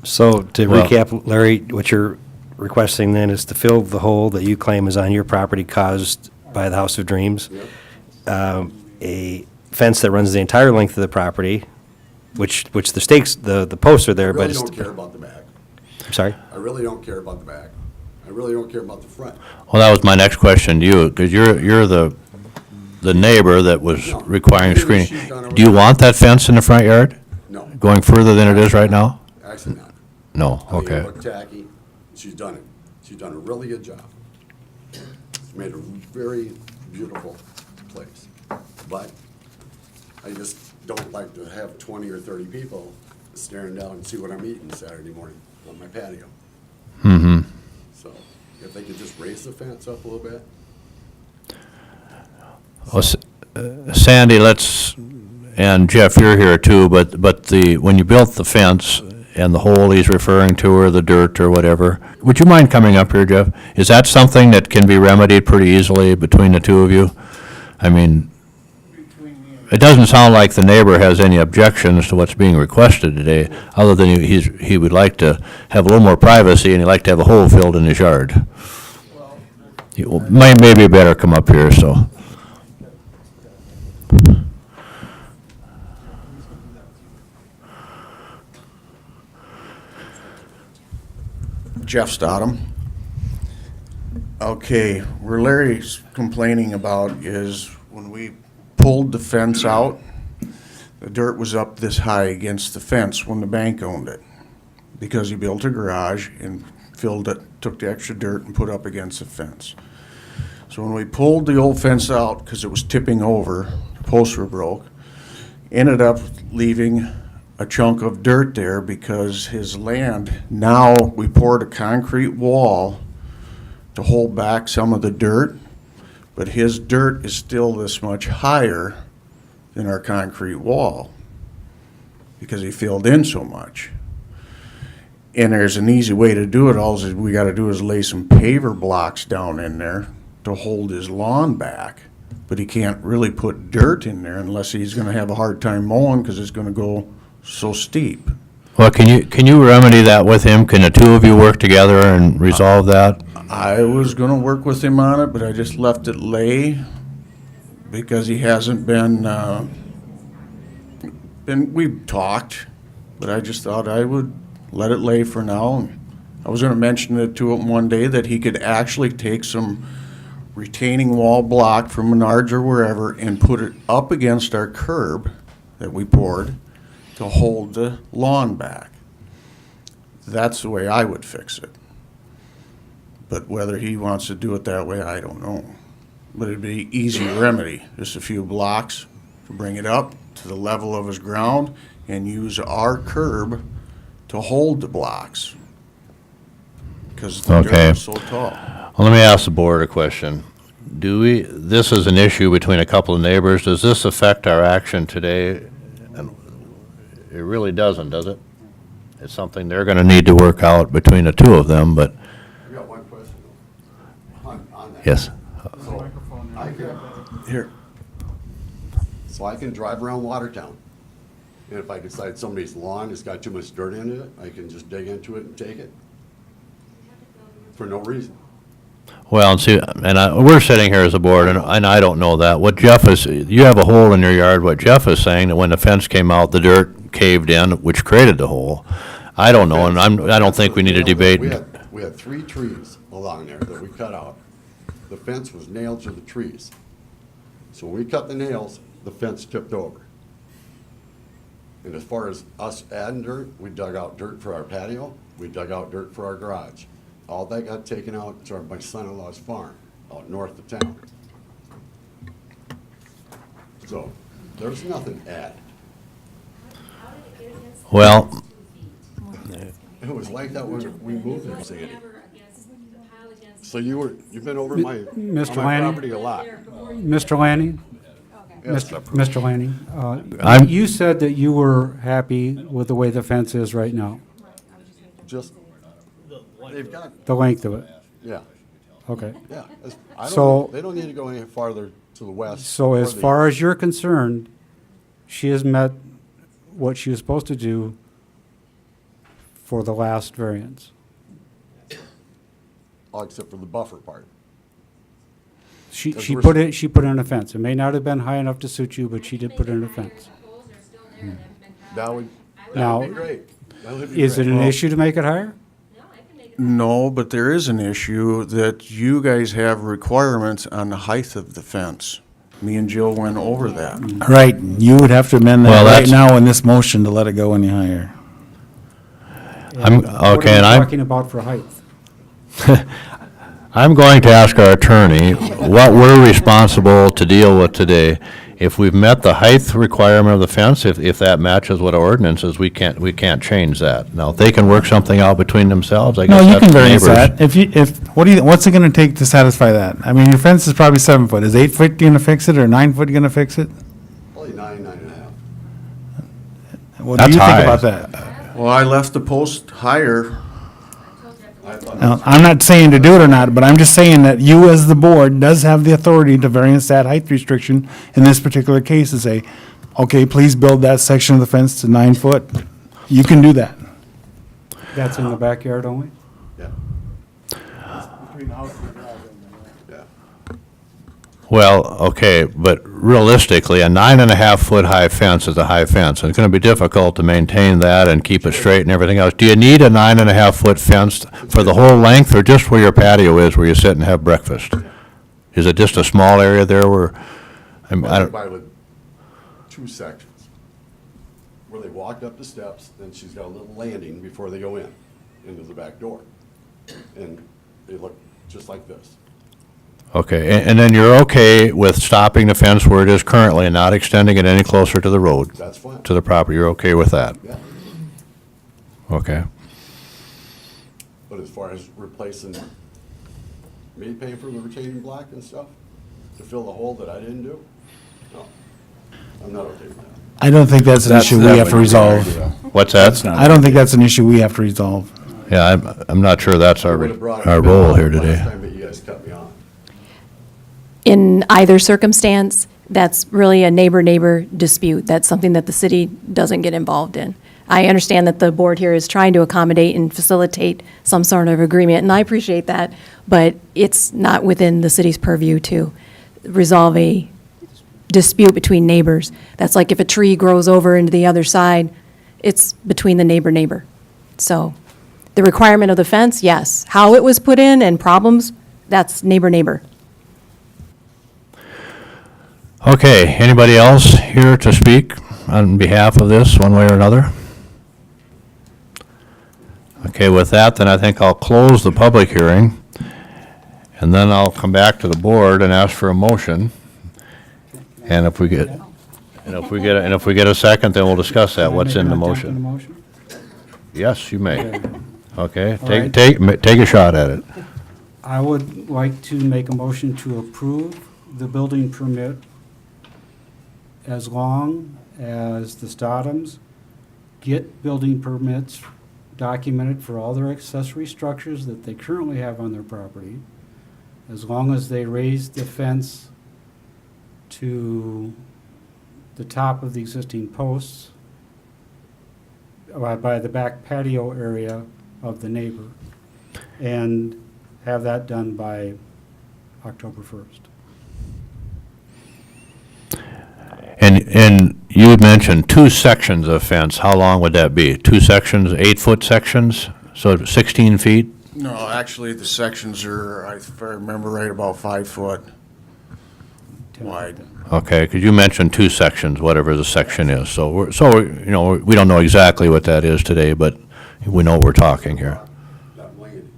So to Well- recap, Larry, what you're requesting then is to fill the hole that you claim is on your property caused by the House of Dreams. Yep. A fence that runs the entire length of the property, which the stakes, the posts are I there, but really it's. don't care about the back. I'm sorry? I really don't care about the back. I really don't care about the front. Well, that was my next question to you, because you're the neighbor that was No. requiring She's screening. done Do you over- want that fence in the front yard, No, going further than it is right now? actually not. No, I mean, it okay. looked tacky. She's done it. She's done a really good job. She's made a very beautiful place. But I just don't like to have 20 or 30 people staring down and see what I'm eating Saturday morning on my patio. Mm-hmm. So if they could just raise the fence up a little bit. Well, Sandy, and Jeff, you're here too, but when you built the fence and the hole he's referring to, or the dirt or whatever. Would you mind coming up here, Jeff? Is that something that can be remedied pretty easily between the two of you? I mean, it doesn't sound like the neighbor has any objections to what's being requested today, other than he would like to have a little more privacy, and he'd like to have a hole filled in his yard. Maybe better come up here, so. Jeff Stodham. Okay, where Larry's complaining about is when we pulled the fence out, the dirt was up this high against the fence when the bank owned it, because he built a garage and filled it, took the extra dirt and put up against the fence. So when we pulled the old fence out, because it was tipping over, the posts were broke, ended up leaving a chunk of dirt there because his land, now we poured a concrete wall to hold back some of the dirt, but his dirt is still this much higher than our concrete wall because he filled in so much. And there's an easy way to do it. All we got to do is lay some paver blocks down in there to hold his lawn back, but he can't really put dirt in there unless he's going to have a hard time mowing because it's going to go so steep. Well, can you remedy that with him? Can the two of you work together and resolve that? I was gonna work with him on it, but I just left it lay because he hasn't we've talked, but I just thought I would let it lay for now. And I was gonna mention it to him one day that he could actually take some retaining wall block from Menards or wherever and put it up against our curb that we poured to hold the lawn back. That's the way I would fix it. But whether he wants to do it that way, I don't know. But it'd be easy remedy, just a few blocks to bring it up to the level of his ground and use our curb to hold the blocks. Because the dirt Okay. is so tall. Well, let me ask the board a question. This is an issue between a couple of neighbors. Does this affect our action today? And it really doesn't, does it? It's something they're gonna need to work out between the two of them, but, I got one question on that. yes. So I can, Here, so I can drive around Watertown, and if I decide somebody's lawn has got too much dirt in it, I can just dig into it and take it? For no reason? Well, and see, we're sitting here as a board, and I don't know that. What Jeff is, you have a hole in your yard. What Jeff is saying, that when the fence came out, the dirt caved in, which created the hole. I don't know, and I don't think we need to debate. We had 3 trees along there that we cut out. The fence was nailed to the trees. So when we cut the nails, the fence tipped over. And as far as us adding dirt, we dug out dirt for our patio, we dug out dirt for our garage. All that got taken out to my son-in-law's farm out north of town. So there's nothing added. Well, It was like that when we moved there, Sandy. So you've been over my Mr. my Lanning? property a lot. Mr. Lanning? Yes, Mr. Lanning, I'm- you said that you were happy with the way the fence is right now, just, they've got, the length of it. yeah, Okay. yeah. So- They don't need to go any farther to the west. So or as the far east. as you're concerned, she has met what she was supposed to do for the last variance. All except for the buffer part. She Because she put in a fence. It may not have been high enough to suit you, but she did put in a fence. That would Now, be great. That would be is it great. an issue to make it higher? no, but there is an issue that you guys have requirements on the height of the fence. Me and Jill went over that. Right, you would have to amend Well, that right that's- now in this motion to let it go any higher. I'm- What are okay, we and I'm- talking about for height? I'm going to ask our attorney what we're responsible to deal with today. If we've met the height requirement of the fence, if that matches what our ordinance is, we can't change that. Now, if they can work something out between themselves, I No, guess you that's can the variance neighbors. that. What's it gonna take to satisfy that? I mean, your fence is probably 7 foot. Is 8 foot gonna fix it or 9 foot gonna fix it? Probably 9, 9.5. What do That's you think high. about that? Well, I left the post higher. Now, I'm not saying to do it or not, but I'm just saying that you as the board does have the authority to variance that height restriction in this particular case to say, okay, please build that section of the fence to 9 foot. You can do that. That's in the backyard only? Yeah. Yeah. Well, okay, but realistically, a 9.5-foot high fence is a high fence. It's gonna be difficult to maintain that and keep it straight and everything else. Do you need a 9.5-foot fence for the whole length, or just where your patio is, where you sit and have breakfast? Is it just a small area there where, I don't, By with 2 sections. Where they walked up the steps, then she's got a little landing before they go in, into the back door. And they look just like this. okay, and then you're okay with stopping the fence where it is currently and not extending it any closer to the road? That's fine. To the property, you're okay with that? Yeah. Okay. But as far as replacing, me paying for the retaining block and stuff, to fill the hole that I didn't do, no, I'm not okay with that. I don't think that's an issue we have to resolve. What's that? I don't think that's an issue we have to resolve. Yeah, I'm not sure that's I our, would've brought it our up role here last today. time that you guys cut me off. In either circumstance, that's really a neighbor-neighbor dispute. That's something that the city doesn't get involved in. I understand that the board here is trying to accommodate and facilitate some sort of agreement, and I appreciate that, but it's not within the city's purview to resolve a dispute between neighbors. That's like if a tree grows over into the other side, it's between the neighbor-neighbor. So the requirement of the fence, yes. How it was put in and problems, that's neighbor-neighbor. Okay, anybody else here to speak on behalf of this, one way or another? Okay, with that, then I think I'll close the public hearing, and then I'll come back to the board and ask for a motion. And if we get a second, then we'll discuss that, what's in the Can I make an attempt motion. on the motion? Yes, you may. Okay, All right. take a shot at it. I would like to make a motion to approve the building permit as long as the Stottoms get building permits documented for all their accessory structures that they currently have on their property, as long as they raise the fence to the top of the existing posts by the back patio area of the neighbor, and have that done by October 1st. And you had mentioned 2 sections of fence, how long would that be? 2 sections, 8-foot sections, so 16 feet? No, actually, the sections are, if I remember right, about 5 foot 10 wide. feet. Okay, because you mentioned 2 sections, whatever the section is, so you know, we don't know exactly what that is today, but we know what we're talking here. That landing.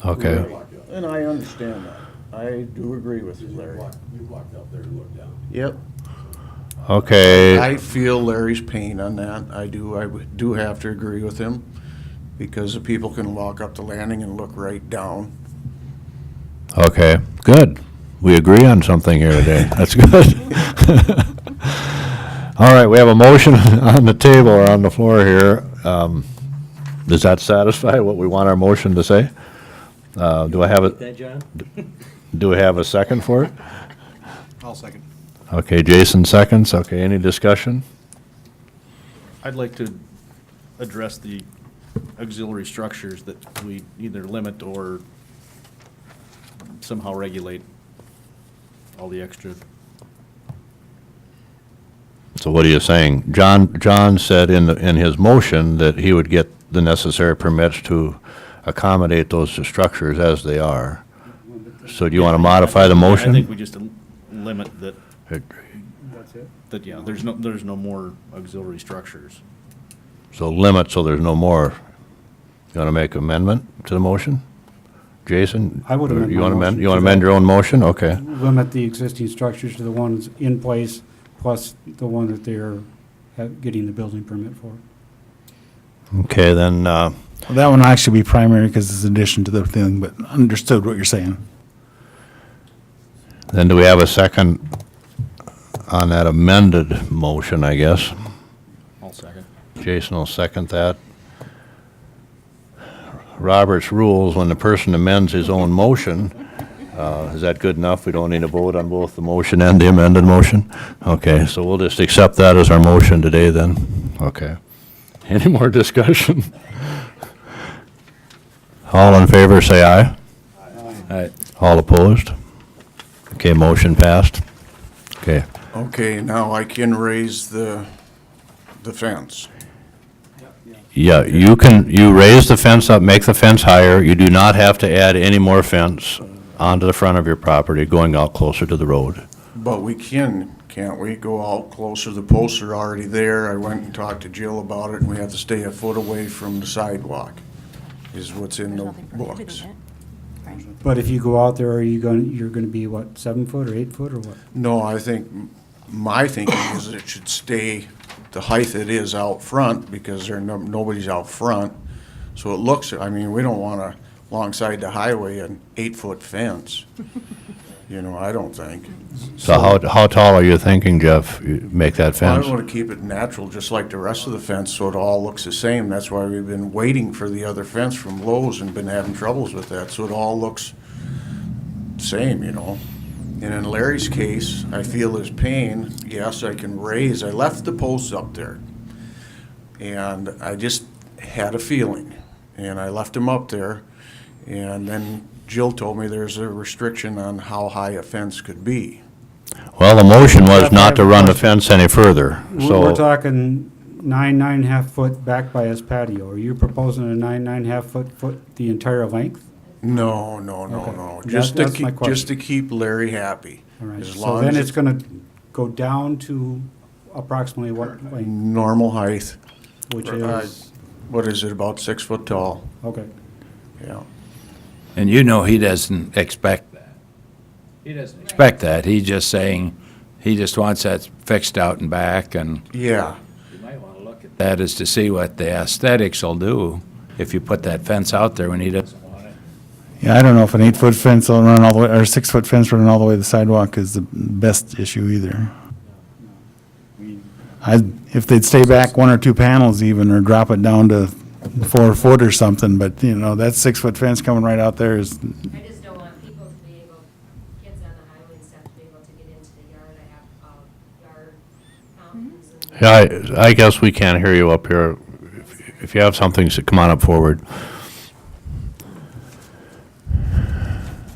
Okay, And I understand that. I do agree with you, Larry. You walked up there and looked down. Yep. okay, I feel Larry's pain on that. I do have to agree with him, because the people can walk up the landing and look right down. okay, good. We agree on something here today, that's good. All right, we have a motion on the table or on the floor here. Does that satisfy what we want our motion to say? Do I have do we have a second for it? I'll second. Okay, Jason seconds. Okay, any discussion? I'd like to address the auxiliary structures that we either limit or somehow regulate all the extra. So what are you saying? John said in his motion that he would get the necessary permits to accommodate those structures as they are. So do you want to modify the motion? I think we just limit that, That's it? that, yeah, there's no more auxiliary structures. So limit, so there's no more. You want to make amendment to the motion? Jason? I would amend You my want to motion you want to to amend that. your own motion? Okay. Limit the existing structures to the ones in place, plus the one that they're getting the building permit for. Okay, then, Well, that one will actually be primary because it's an addition to the thing, but understood what you're saying. then do we have a second on that amended motion, I guess? I'll second. Jason will second that. Robert's rules, when the person amends his own motion, is that good enough? We don't need a vote on both the motion and the amended motion? Okay, so we'll just accept that as our motion today then. Okay. Any more discussion? All in favor, say aye. Aye. All opposed? Okay, motion passed. Okay. Okay, now I can raise the fence. Yeah, you raise the fence up, make the fence higher. You do not have to add any more fence onto the front of your property going out closer to the road. But we can't we, go out closer? The posts are already there. I went and talked to Jill about it, and we have to stay a foot away from the sidewalk, is what's in the books. But if you go out there, you're gonna be, what, 7 foot or 8 foot or what? No, I think, my thinking is that it should stay the height it is out front, because nobody's out front. So it looks, I mean, we don't want a, alongside the highway, an 8-foot fence. You know, I don't think. So how tall are you thinking, Jeff, you make that I fence? want to keep it natural, just like the rest of the fence, so it all looks the same. That's why we've been waiting for the other fence from Lowe's and been having troubles with that, so it all looks the same, you know. And in Larry's case, I feel his pain. Yes, I can raise. I left the posts up there. And I just had a feeling. And I left them up there. And then Jill told me there's a restriction on how high a fence could be. Well, the motion was not to run the fence any further, We're so, talking 9.5 foot back by his patio. Are you proposing a 9.5 foot the entire length? No. Okay. Just That's my question. just to keep Larry happy. All right, As so long then as it's gonna go down to approximately what length, normal height. which Uh, is, What is it, about 6 foot tall? okay. Yeah. And you know he doesn't expect that. He doesn't expect that. He's just saying, he just wants that fixed out and back, and Yeah. you might want to look at that as to see what the aesthetics will do if you put that fence out there when he doesn't want it. Yeah, I don't know if an 8-foot fence will run all the way, or a 6-foot fence running all the way to the sidewalk is the best issue either. If they'd stay back 1 or 2 panels even, or drop it down to 4 foot or something, but, you know, that 6-foot fence coming right out there is, I just don't want people to be able, kids on the highway and stuff, to be able to get into the yard. I have, yard fountains and. yeah, I guess we can't hear you up here. If you have something, so come on up forward.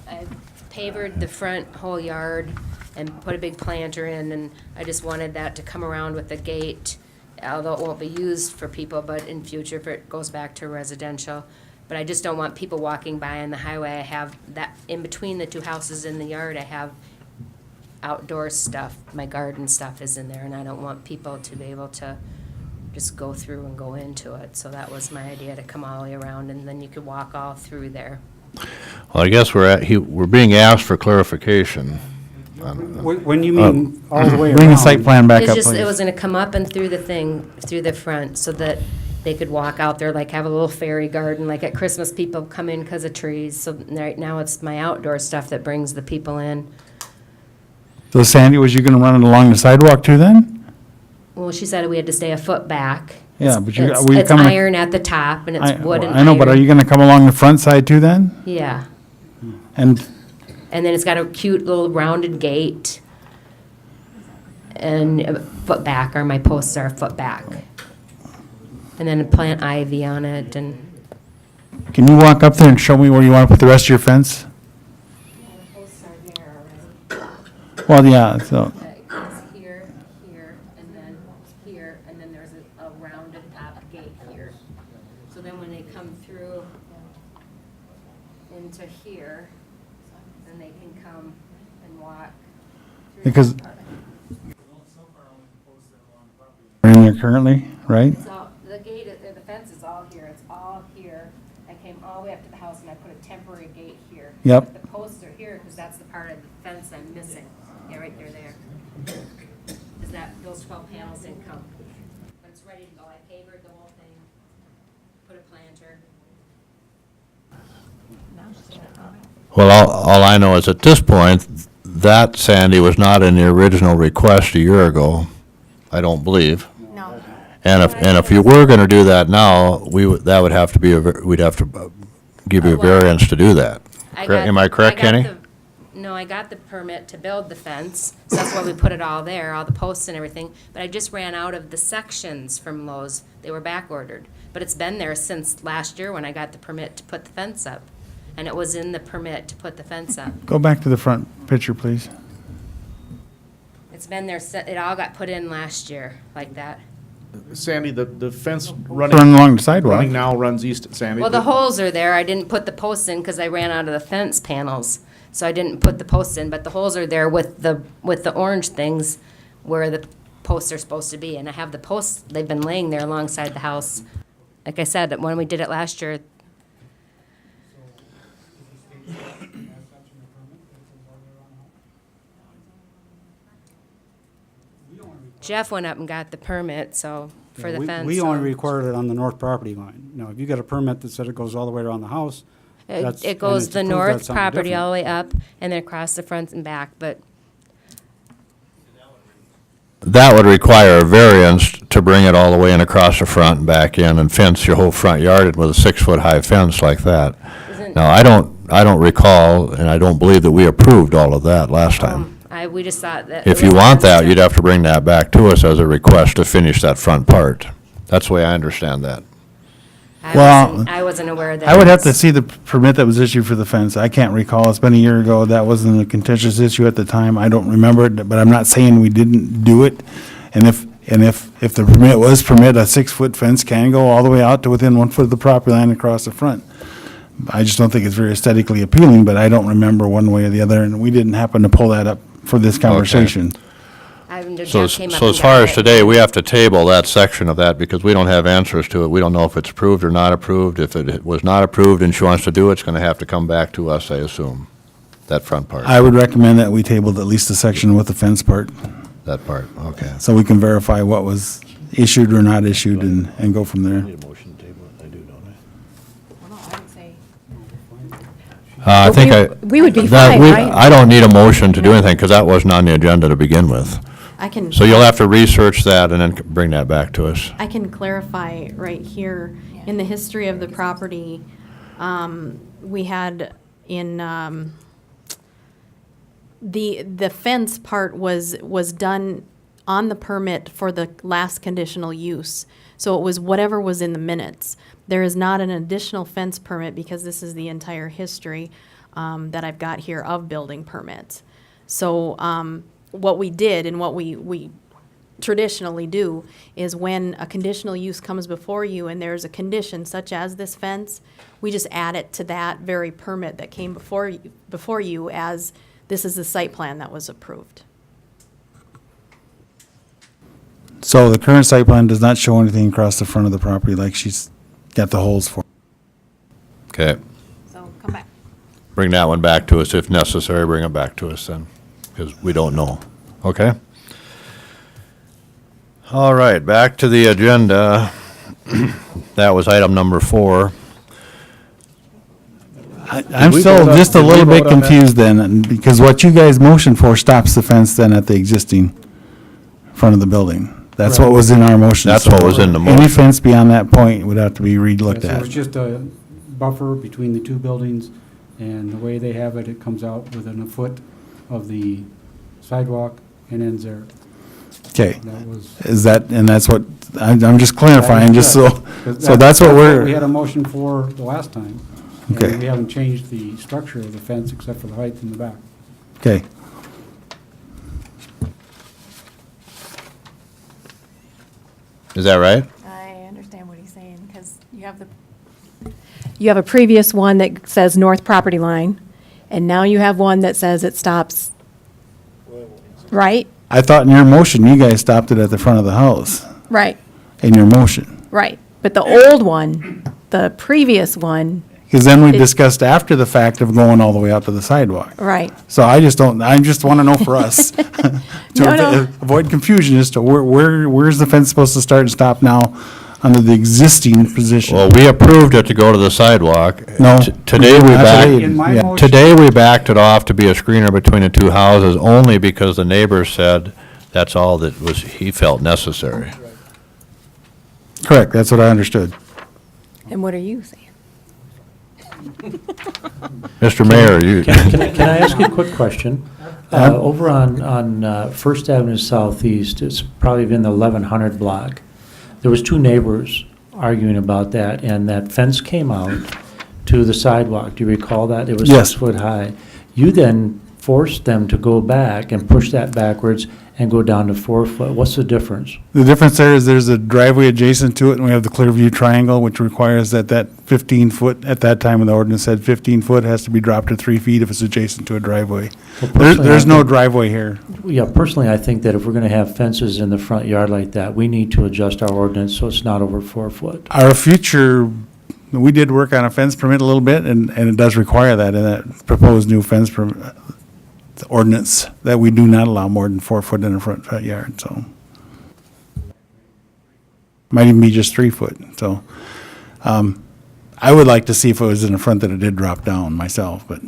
I've pavered the front whole yard and put a big planter in, and I just wanted that to come around with the gate, although it won't be used for people, but in future, if it goes back to residential. But I just don't want people walking by on the highway. I have that, in between the 2 houses in the yard, I have outdoor stuff. My garden stuff is in there, and I don't want people to be able to just go through and go into it. So that was my idea, to come all the way around, and then you could walk all through there. Well, I guess we're being asked for clarification. When you mean all the way around? bring the site plan back It's up, just, it was please. gonna come up and through the thing, through the front, so that they could walk out there, like have a little fairy garden, like at Christmas, people come in because of trees. So right now, it's my outdoor stuff that brings the people in. So Sandy, was you gonna run it along the sidewalk too then? Well, she said we had to stay a foot back. Yeah, It's- but you- it's- are we It's coming- iron at the top, and it's wood and iron. I know, but are you gonna come along the front side too then? Yeah, And, and then it's got a cute little rounded gate. And a foot back, or my posts are a foot back. And then plant ivy on it, and can you walk up there and show me where you wanna put the rest of your fence? posts are there already. Well, yeah, so, It's here, and then there's a rounded top gate here. So then when they come through into here, then they can come and walk through. because that part. we're in there currently, right? It's all, the gate, the fence is all here, it's all here. I came all the way up to the house and I put a temporary gate here. Yep. But the posts are here, because that's the part of the fence I'm missing. Yeah, right there. Is that, those 12 panels didn't come. But it's ready to go. I pavered the whole thing, put a planter. Well, all I know is at this point, that, Sandy, was not in the original request a year ago, I don't believe. No. And if you were gonna do that now, that would have to be, we'd have to give you a Well, variance to do that. Am I correct, got Kenny? No, I got the permit to build the fence, so that's why we put it all there, all the posts and everything. But I just ran out of the sections from Lowe's. They were back ordered. But it's been there since last year when I got the permit to put the fence up. And it was in the permit to put the fence up. Go back to the front picture, please. It's been there, it all got put in last year, like that. Sandy, the fence Run along the sidewalk. running now runs east, Sandy. Well, the holes are there. I didn't put the posts in because I ran out of the fence panels. So I didn't put the posts in, but the holes are there with the orange things where the posts are supposed to be. And I have the posts, they've been laying there alongside the house. Like I said, when we did it last year, Jeff went up and got the permit, so, for the fence. We so- only required it on the north property line. Now, if you got a permit that said it goes all the way around the house, that's. It and goes it's the approved, north that's something property different. all the way up and then across the front and back, but That would require a variance to bring it all the way in across the front and back in and fence your whole front yard with a 6-foot-high fence like that. isn't. Now, I don't recall, and I don't believe that we approved all of that last time. We just thought that. If it you was want that, fenced you'd up. have to bring that back to us as a request to finish that front part. That's the way I understand that. Well, I wasn't aware that. I would have it's- to see the permit that was issued for the fence. I can't recall. It's been a year ago. That wasn't a contentious issue at the time. I don't remember it, but I'm not saying we didn't do it. And if the permit was permit, a 6-foot fence can go all the way out to within 1 foot of the property line across the front. I just don't think it's very aesthetically appealing, but I don't remember one way or the other, and we didn't happen to pull that up for this conversation. So as far as today, we have to table that section of that because we don't have answers to it. We don't know if it's approved or not approved. If it was not approved and she wants to do it, it's going to have to come back to us, I assume, that front part, I would recommend that we tabled at least the section with the fence part, that part, okay. so we can verify what was issued or not issued and go from there. I think We would be that fine, right? I don't need a motion to do anything because that wasn't on the agenda to begin with. I can. So you'll have to research that and then bring that back to us. I can clarify right here, in the history of the property, we had in, the fence part was done on the permit for the last conditional use. So it was whatever was in the minutes. There is not an additional fence permit because this is the entire history that I've got here of building permits. So what we did and what we traditionally do is when a conditional use comes before you and there's a condition such as this fence, we just add it to that very permit that came before you as this is the site plan that was approved. So the current site plan does not show anything across the front of the property like she's got the holes for. Okay, So come back. bring that one back to us if necessary, bring it back to us then, because we don't know, okay? All right, back to the agenda. That was item number 4. I'm we still vote on- just a did we little bit vote on that? confused then, because what you guys motioned for stops the fence then at the existing front of the building. That's what was in our motion. That's what was in the Any motion. fence beyond that point would have to be relooked So at. it's just a buffer between the two buildings, and the way they have it, it comes out within a foot of the sidewalk and ends there. Okay, That was. is that, and that's what, I'm just clarifying, just so, Because so that's what We we're, had a motion for the last time. and Okay. We haven't changed the structure of the fence except for the height in the back. okay. Is that right? I understand what he's saying, because you have a previous one that says north property line, and now you have one that says it stops, right? I thought in your motion, you guys stopped it at the front of the house, Right, in your motion. right. But the old one, the previous one, Because then we It- discussed after the fact of going all the way out to the sidewalk. right. So I just want to know for us, to No. avoid confusion as to where's the fence supposed to start and stop now under the existing position? Well, we approved it to go to the sidewalk. No. Today we Not today. In my Yeah. motion. Today, we backed it off to be a screener between the two houses, only because the neighbor said that's all that he felt necessary. Correct, that's what I understood. And what are you saying? Mr. Mayor, you, Can I ask you a quick question? Over on First Avenue Southeast, it's probably in the 1100 block, there was two neighbors arguing about that, and that fence came out to the sidewalk. Do you recall that? It was Yes. 6 foot high. You then forced them to go back and push that backwards and go down to 4 foot. What's the difference? The difference there is there's a driveway adjacent to it, and we have the Clearview Triangle, which requires that 15 foot, at that time when the ordinance said 15 foot has to be dropped to 3 feet if it's adjacent to a driveway. Well, personally, There's I no think- driveway here. Yeah, personally, I think that if we're gonna have fences in the front yard like that, we need to adjust our ordinance so it's not over 4 foot. Our future, we did work on a fence permit a little bit, and it does require that in that proposed new fence permit ordinance, that we do not allow more than 4 foot in the front yard, so. Might even be just 3 foot, so. I would like to see if it was in the front that it did drop down myself, but.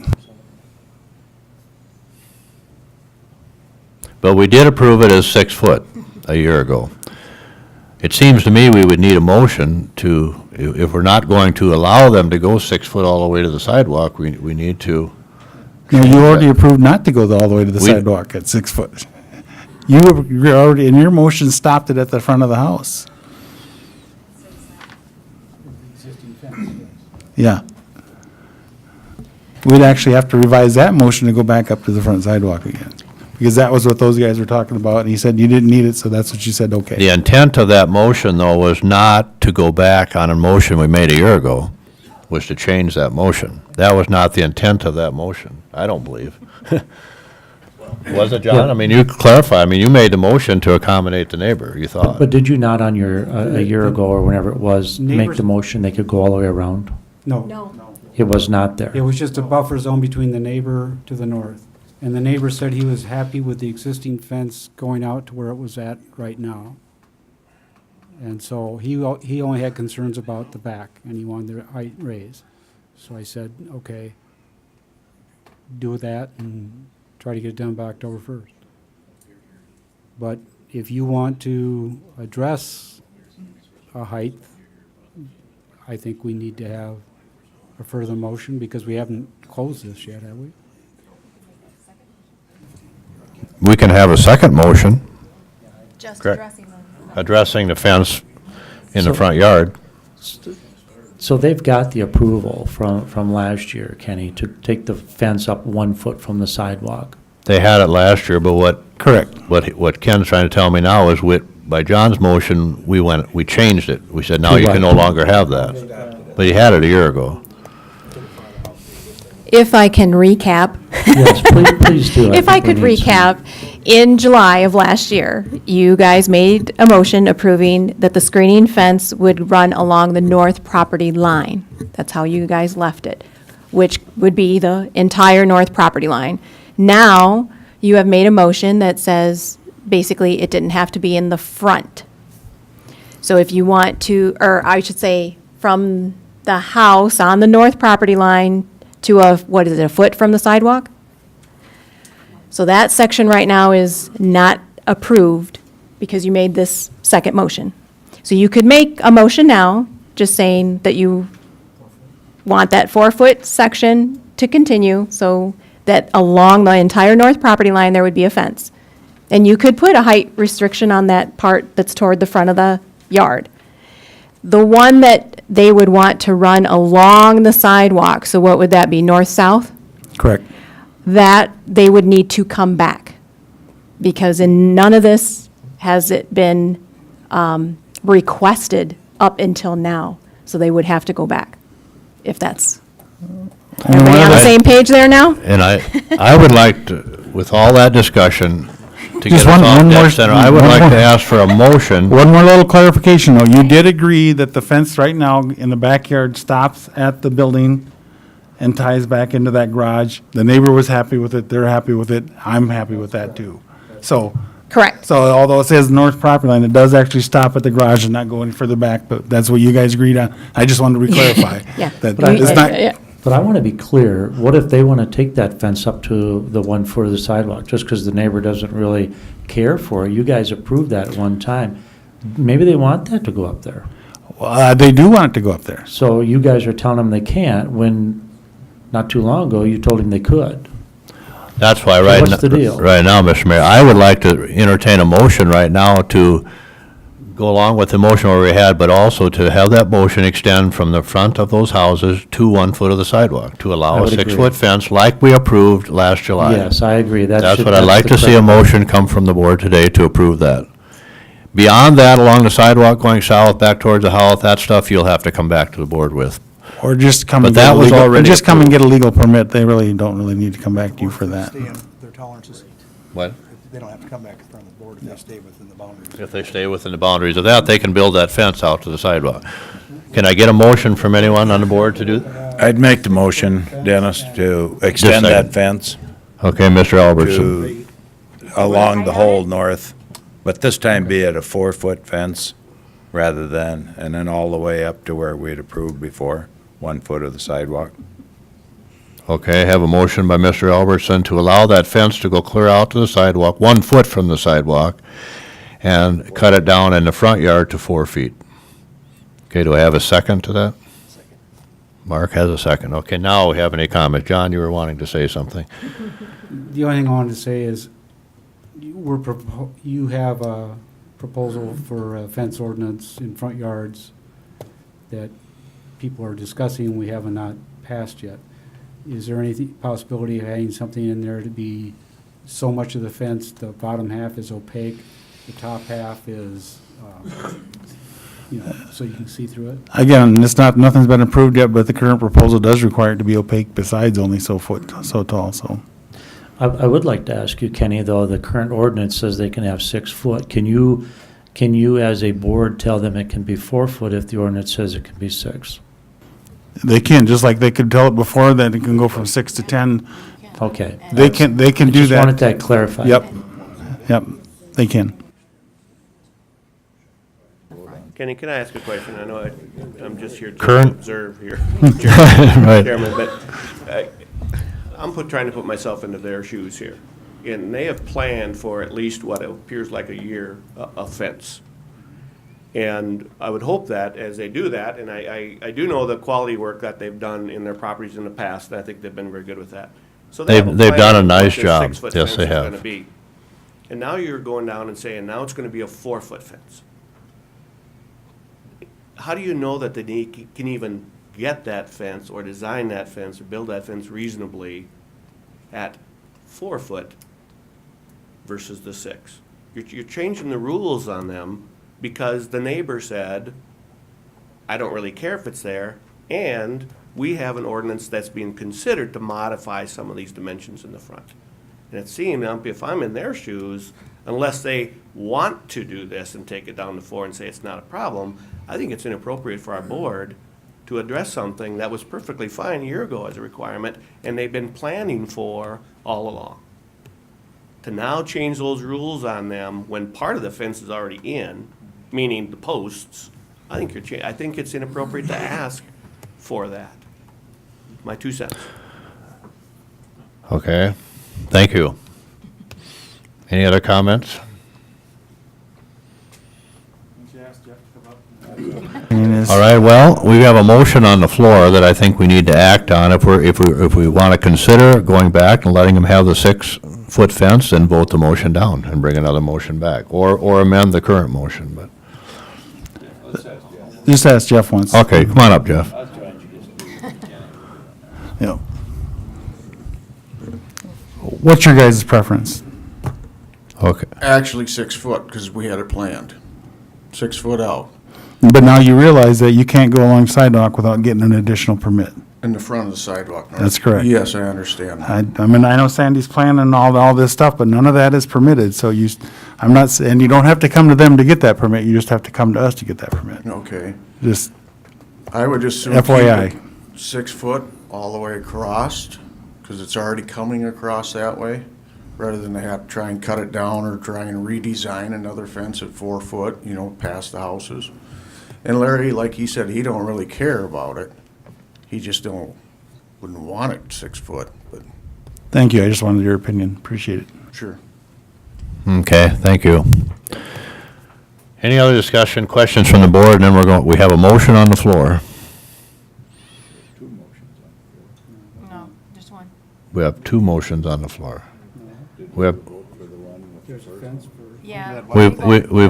but we did approve it as 6 foot a year ago. It seems to me we would need a motion to, if we're not going to allow them to go 6 foot all the way to the sidewalk, we need to. No, you already approved not to go all the way to the We- sidewalk at 6 foot. You already, in your motion, stopped it at the front of the house. Yeah. We'd actually have to revise that motion to go back up to the front sidewalk again. Because that was what those guys were talking about, and he said you didn't need it, so that's what you said, okay. The intent of that motion, though, was not to go back on a motion we made a year ago, was to change that motion. That was not the intent of that motion, I don't believe. Was it, John? I mean, you clarify, I mean, you made the motion to accommodate the neighbor, you thought. But did you not on your, a year ago or whenever it was, make Neighbors- the motion they could go all the way around? No. It was not there. It was just a buffer zone between the neighbor to the north. And the neighbor said he was happy with the existing fence going out to where it was at right now. And so he only had concerns about the back, and he wanted the height raised. So I said, okay, do that and try to get it done by October 1st. But if you want to address a height, I think we need to have a further motion, because we haven't closed this yet, have we? We can have a second motion. Just Correct. addressing them. Addressing the fence in the So- front yard. So they've got the approval from last year, Kenny, to take the fence up 1 foot from the sidewalk. They had it last year, but Correct. what Ken's trying to tell me now is by John's motion, we changed it. We said, now you can no longer have that. But he had it a year ago. If I can recap. Yes, please do. If I think we could need some- recap, in July of last year, you guys made a motion approving that the screening fence would run along the north property line. That's how you guys left it, which would be the entire north property line. Now, you have made a motion that says, basically, it didn't have to be in the front. So if you want to, or I should say, from the house on the north property line to what is it, a foot from the sidewalk? So that section right now is not approved because you made this second motion. So you could make a motion now, just saying that you want that 4-foot section to continue, so that along the entire north property line, there would be a fence. And you could put a height restriction on that part that's toward the front of the yard. The one that they would want to run along the sidewalk, so what would that be, north-south? Correct. That they would need to come back, because in none of this has it been requested up until now. So they would have to go back, if that's, everybody on the same page there now? And I would like to, with all that discussion, to get us Just one off more- dead center, I would one like more. to ask for a motion. One more little clarification, though. You did agree that the fence right now in the backyard stops at the building and ties back into that garage. The neighbor was happy with it, they're happy with it, I'm happy with that too. So, Correct. so although it says north property line, it does actually stop at the garage and not go any further back, but that's what you guys agreed on. I just wanted to reclarify. Yeah. That But I- it's not, Yeah. But I want to be clear, what if they want to take that fence up to the 1 foot of the sidewalk, just because the neighbor doesn't really care for it? You guys approved that at one time. Maybe they want that to go up there. They do want it to go up there. So you guys are telling them they can't, when not too long ago, you told them they could. That's why what's the deal? right now, Mr. Mayor, I would like to entertain a motion right now to go along with the motion where we had, but also to have that motion extend from the front of those houses to 1 foot of the sidewalk, to I allow a would agree. 6-foot fence like we approved last July. Yes, I agree. That's what I'd like to see a motion come from the board today to approve that. Beyond that, along the sidewalk going south, back towards the house, that stuff you'll have to come back to the board with. Or just come But and get that a was legal, or already just come and get a legal permit. They really don't really need to come back to you for that. Stay in their tolerances. What? They don't have to come back in front of the board if they stay within the boundaries. If they stay within the boundaries of that, they can build that fence out to the sidewalk. Can I get a motion from anyone on the board to do? I'd make the motion, Dennis, to extend second. that fence Okay, Mr. Albertson. to along the whole north, but this time be it a 4-foot fence rather than, and then all the way up to where we'd approved before, 1 foot of the sidewalk. Okay, I have a motion by Mr. Albertson to allow that fence to go clear out to the sidewalk, 1 foot from the sidewalk, and cut it down in the front yard to 4 feet. Okay, do I have a second to that? Mark has a second. Okay, now we have any comments. John, you were wanting to say something. The only thing I wanted to say is, you have a proposal for a fence ordinance in front yards that people are discussing, we have not passed yet. Is there any possibility of having something in there to be so much of the fence, the bottom half is opaque, the top half is, so you can see through it? Again, nothing's been approved yet, but the current proposal does require it to be opaque besides only so tall, so. I would like to ask you, Kenny, though, the current ordinance says they can have 6 foot. Can you, as a board, tell them it can be 4 foot if the ordinance says it can be 6? They can, just like they could tell it before, that it can go from 6 to 10. Okay. They can do that. Just wanted that clarified. Yep, they can. Kenny, can I ask a question? I know I'm just here to Current- observe here, Right. Chairman, but I'm trying to put myself into their shoes here. And they have planned for at least what appears like a year, a fence. And I would hope that as they do that, and I do know the quality work that they've done in their properties in the past, and I think they've been very good with that. So they have a They've done a plan for what nice this job. 6-foot Yes, fence they is have. gonna be. And now you're going down and saying, now it's gonna be a 4-foot fence. How do you know that they can even get that fence or design that fence or build that fence reasonably at 4 foot versus the 6? You're changing the rules on them because the neighbor said, I don't really care if it's there, and we have an ordinance that's being considered to modify some of these dimensions in the front. And it seemed, if I'm in their shoes, unless they want to do this and take it down to 4 and say it's not a problem, I think it's inappropriate for our board to address something that was perfectly fine a year ago as a requirement, and they've been planning for all along. To now change those rules on them when part of the fence is already in, meaning the posts, I think it's inappropriate to ask for that. My 2 cents. Okay, thank you. Any other comments? All right, well, we have a motion on the floor that I think we need to act on. If we want to consider going back and letting them have the 6-foot fence, then vote the motion down and bring another motion back, or amend the current motion, but. Just ask Jeff once. Okay, come on up, Jeff. Yeah. What's your guys' preference? Okay. Actually 6 foot, because we had it planned. 6 foot out But now you realize that you can't go along sidewalk without getting an additional permit. in the front of the sidewalk. That's correct. Yes, I understand. I mean, I know Sandy's planning all this stuff, but none of that is permitted, so and you don't have to come to them to get that permit, you just have to come to us to get that permit. Okay. Just I would just assume. FYI. keep it 6 foot all the way across, because it's already coming across that way, rather than to have to try and cut it down or try and redesign another fence at 4 foot, past the houses. And Larry, like he said, he don't really care about it. He just wouldn't want it 6 foot, but Thank you, I just wanted your opinion, appreciate it. sure. Okay, thank you. Any other discussion, questions from the board, and then we have a motion on the floor. No, just one. We have two motions on the floor. We have, There's a fence for. Yeah. we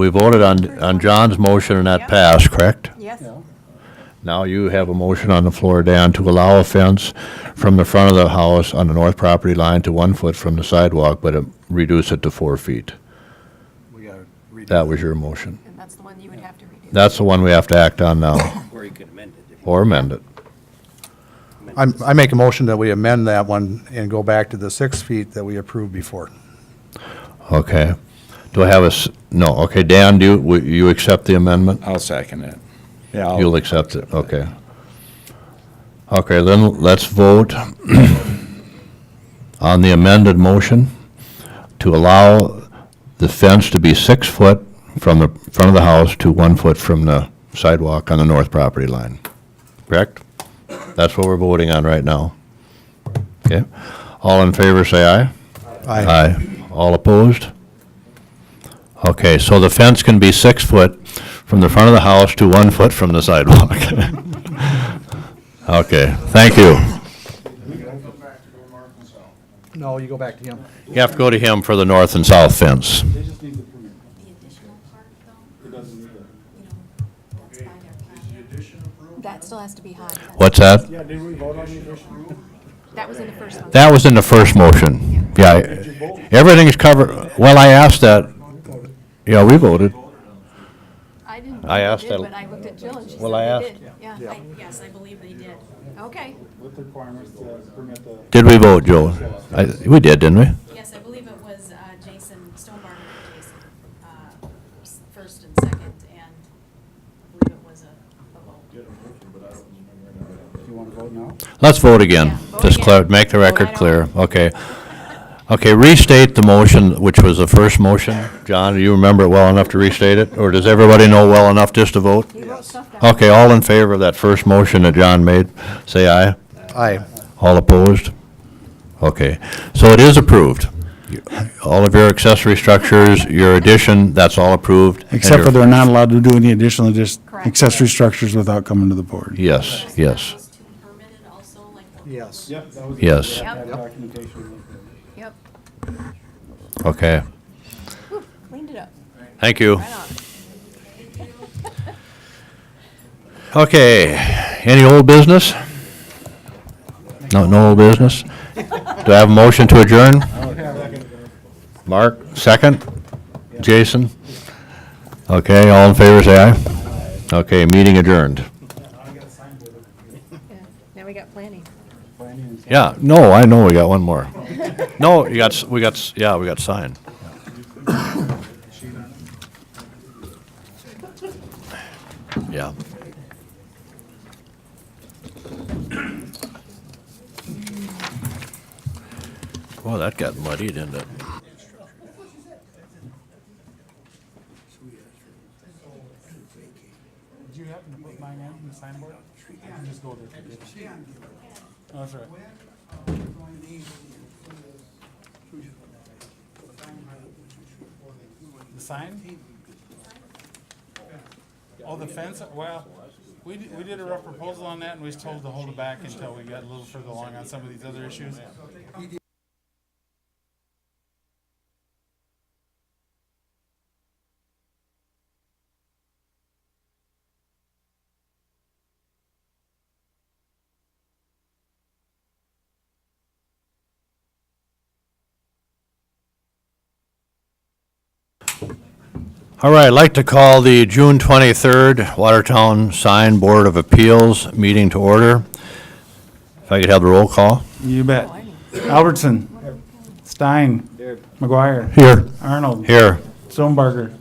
voted on John's motion and that passed, correct? Yes. Now you have a motion on the floor, Dan, to allow a fence from the front of the house on the north property line to 1 foot from the sidewalk, but reduce it to 4 feet. We gotta redo That was your motion. And that's the one you would have to redo. That's the one we have to act on now, Or you could amend it. or amend it. I make a motion that we amend that one and go back to the 6 feet that we approved before. Okay. Do I have no, okay, Dan, will you accept the amendment? I'll second it. Yeah, You'll accept it, okay. Okay, then let's vote on the amended motion to allow the fence to be 6 foot from the front of the house to 1 foot from the sidewalk on the north property line. Correct? That's what we're voting on right now. Okay. All in favor, say aye. Aye. All opposed? Okay, so the fence can be 6 foot from the front of the house to 1 foot from the sidewalk. Okay, thank you. No, you go back to him. You have to go to him for the north and south fence. They just need the permit. The additional part, though, It doesn't need it. that's by their plan. That still has to be high. What's that? Yeah, did we vote on the additional? That was in the first one. That was in the first motion. Yeah, everything's covered. Well, I asked that. Yeah, we voted. I didn't. I asked did, that- But I looked at Jill and she said Well, I they asked- did. Yeah, yes, I believe they did. Okay. With the requirements to permit the. Did we vote, Joe? We did, didn't we? Yes, I believe it was Jason Stonebarger and Jason, first and second, and I believe it was a vote. Do you want to vote now? Let's vote again. Yeah, vote Just again. make the record Vote. clear. Okay. Okay, restate the motion, which was the first motion. John, do you remember it well enough to restate it? Or does everybody know well enough just to vote? You wrote stuff down. Okay, all in favor of that first motion that John made, say aye. Aye. All opposed? Okay, so it is approved. All of your accessory structures, your addition, that's all approved. and Except your- for they're not allowed to do any additional, just Correct. accessory structures without coming to the board. Yes, yes, Those two permitted also, like. Yes. Yep, that was. Yes. that Yep. documentation. Yep. okay. Whew, cleaned it up. Thank you. Right on. Okay, any old business? No old business? Do I have a motion to adjourn? Mark, second? Jason? Okay, all in favor, say aye. Okay, meeting adjourned. Yeah, now we got planning. Yeah, no, I know we got one more. No, we got signed. Yeah. Well, that got muddy, didn't it? Did you happen to put mine in the signboard? You can just go there. Oh, that's right. The sign? Oh, the fence, well, we did a rough proposal on that and we was told to hold it back until we got a little further along on some of these other issues. All right, I'd like to call the June 23rd Watertown Sign Board of Appeals meeting to order. If I could have the roll call. You bet. Albertson. Stein. McGuire. Here. Arnold. Here. Stonebarger.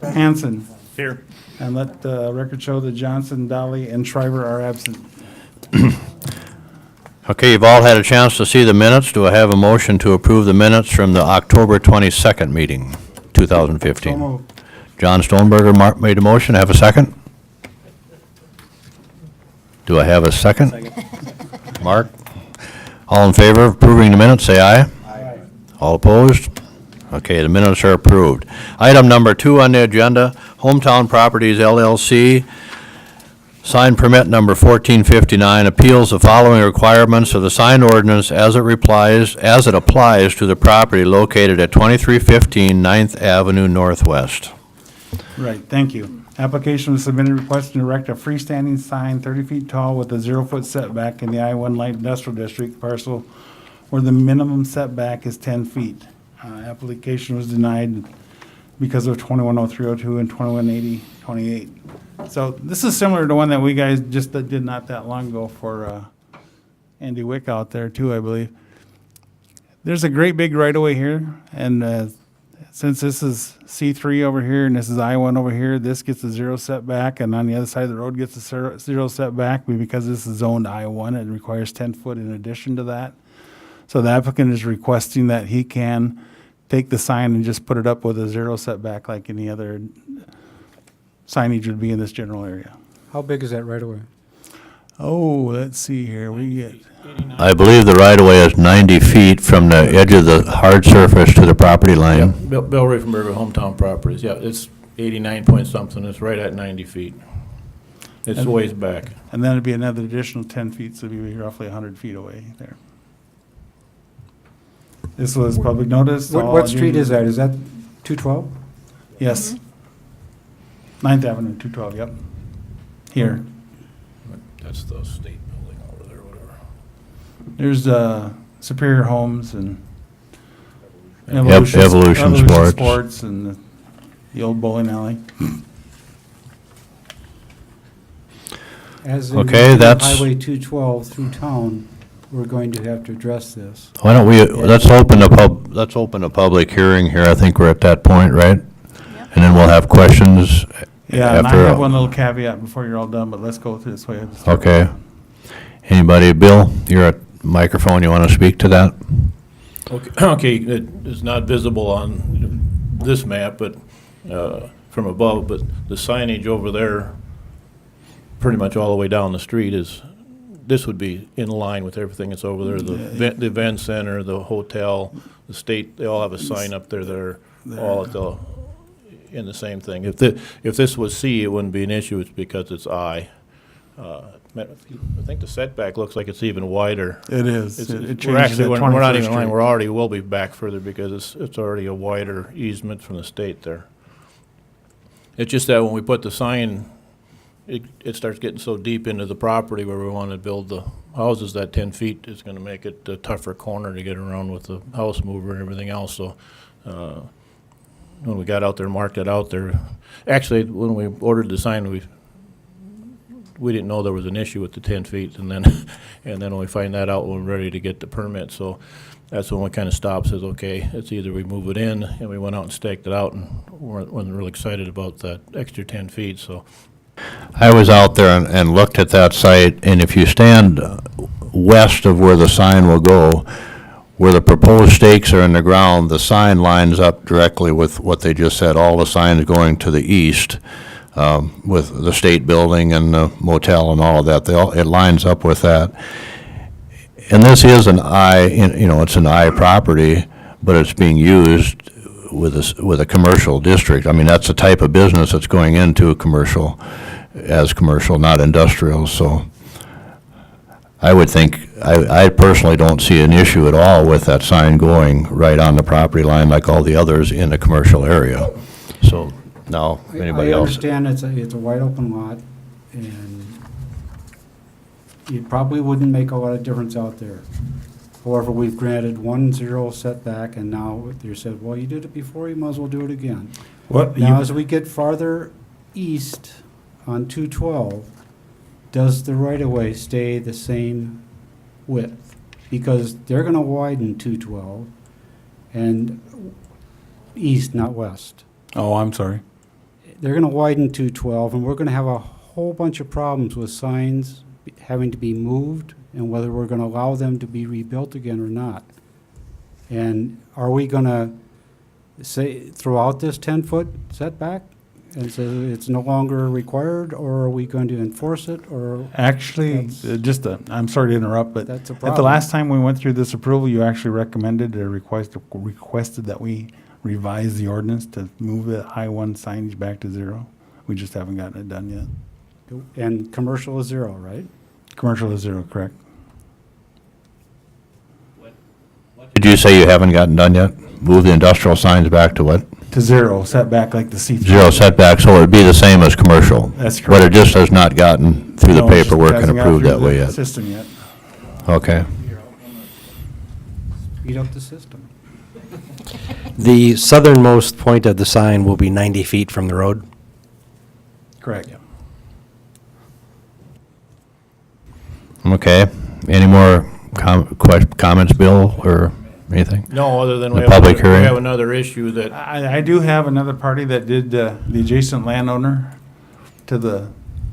Hanson. Here. And let the record show that Johnson, Dolly, and Shriver are absent. Okay, you've all had a chance to see the minutes. Do I have a motion to approve the minutes from the October 22nd meeting, 2015? So moved. John Stoneberger made a motion. Have a second? Do I have a second? Mark? All in favor of approving the minutes, say aye. Aye. All opposed? Okay, the minutes are approved. Item number 2 on the agenda, Hometown Properties LLC, sign permit number 1459, appeals the following requirements of the sign ordinance as it applies to the property located at 2315 9th Avenue Northwest. Right, thank you. Application was submitted requesting to erect a freestanding sign 30 feet tall with a 0-foot setback in the I-1 Light Industrial District parcel where the minimum setback is 10 feet. Application was denied because of 210302 and 218028. So this is similar to one that we guys just did not that long ago for Andy Wick out there too, I believe. There's a great big right-of-way here, and since this is C3 over here and this is I-1 over here, this gets a 0 setback, and on the other side of the road gets a 0 setback. Because this is zoned I-1, it requires 10 foot in addition to that. So the applicant is requesting that he can take the sign and just put it up with a 0 setback like any other signage would be in this general area. How big is that right away? Oh, let's see here, we get, I believe the right-of-way is 90 feet from the edge of the hard surface to the property line. Bill Riefenberger, Hometown Properties, yeah, it's 89 point something, it's right at 90 feet. It's And- ways back. and then it'd be another additional 10 feet, so it'd be roughly 100 feet away there. This was public notice. What street is that? Is that 212? Yes. 9th Avenue, 212, yep. Here. That's the state building over there, whatever. There's Superior Homes and Evolution Sports. Sports and the old bowling alley. As Okay, that's- Highway 212 through town, we're going to have to address this. Why don't we, let's open a public hearing here. I think we're at that point, right? And then we'll have questions Yeah, and I after. have one little caveat before you're all done, but let's go through this way. Okay. Anybody, Bill, you're at microphone, you want to speak to that? Okay, it is not visible on this map, but, from above, but the signage over there, pretty much all the way down the street this would be in line with everything that's over there. The event center, the hotel, the state, they all have a sign up there that are all at in the same thing. If this was C, it wouldn't be an issue, it's because it's I. I think the setback looks like it's even wider. It is. It's- It We're changes actually, at we're not 21st even in line, Street. we'll be back further because it's already a wider easement from the state there. It's just that when we put the sign, it starts getting so deep into the property where we want to build the houses, that 10 feet is going to make it a tougher corner to get around with the house mover and everything else, so, when we got out there, marked it out there, actually, when we ordered the sign, we didn't know there was an issue with the 10 feet, and then when we find that out, we're ready to get the permit, so that's when we kind of stopped, says, okay, it's either we move it in, and we went out and staked it out, and wasn't really excited about that extra 10 feet, so. I was out there and looked at that site, and if you stand west of where the sign will go, where the proposed stakes are in the ground, the sign lines up directly with what they just said, all the signs going to the east, with the state building and the motel and all of that, it lines up with that. And this is an it's an I property, but it's being used with a commercial district. I mean, that's the type of business that's going into a commercial, not industrial, so I would think, I personally don't see an issue at all with that sign going right on the property line like all the others in the commercial area. So, now, anybody I else? understand it's a wide open lot, and it probably wouldn't make a lot of difference out there. However, we've granted 1 0 setback, and now you said, well, you did it before, you might as well do it again. Now, as we get farther east on 212, does the right-of-way stay the same width? Because they're gonna widen 212, and east, not west. Oh, I'm sorry. They're gonna widen 212, and we're gonna have a whole bunch of problems with signs having to be moved, and whether we're gonna allow them to be rebuilt again or not. And are we gonna say, throw out this 10-foot setback and say it's no longer required, or are we going to enforce it, or? Actually, I'm sorry to interrupt, but That's a at the problem. last time we went through this approval, you actually recommended or requested that we revise the ordinance to move the I-1 signage back to 0. We just haven't gotten it done yet. And commercial is 0, right? Commercial is 0, correct? Did you say you haven't gotten done yet? Move the industrial signs back to what? To 0, setback like the C3. 0 setback, so it would be the same as commercial. That's But it correct. just has not gotten through the No, it just paperwork and hasn't got approved through that way the yet. System yet. Okay. Speed up the system. The southernmost point of the sign will be 90 feet from the road. Correct. Okay. Any more comments, Bill, or anything? No, other than The we have, public we hearing? have another issue that, I do have another party that did, the adjacent landowner to the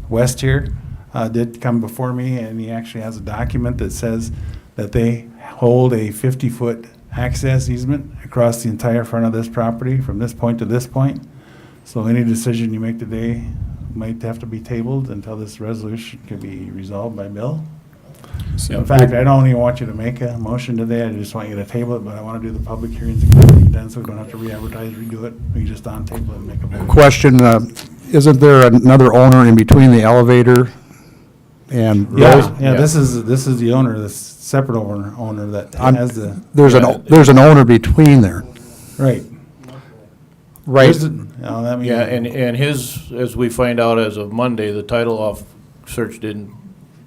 west here, did come before me, and he actually has a document that says that they hold a 50-foot access easement across the entire front of this property from this point to this point. So any decision you make today might have to be tabled until this resolution can be resolved by Bill. In fact, I don't even want you to make a motion today, I just want you to table it, but I want to do the public hearings and get everything done, so we don't have to re-advertise, redo it. We can just on-table it and make a vote. Question, isn't there another owner in between the elevator and Rose? Yeah, this is the owner, this separate owner that has the. There's an owner between there. Right. Right. That means. yeah, and his, as we find out as of Monday, the title off search they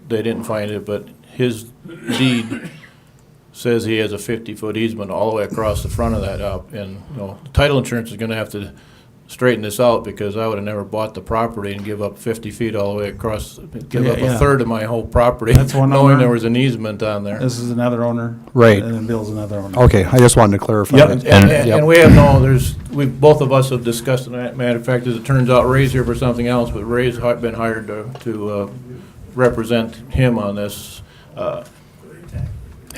didn't find it, but his deed says he has a 50-foot easement all the way across the front of that up, and, title insurance is gonna have to straighten this out, because I would have never bought the property and give up 50 feet all the way across, give up Yeah. a third of my whole property, That's one knowing owner. there was an easement on there. This is another owner. Right. And then Bill's another owner. Okay, I just wanted to clarify Yep. that. And we have both of us have discussed, and matter of fact, as it turns out, Ray's here for something else, but Ray's been hired to represent him on this.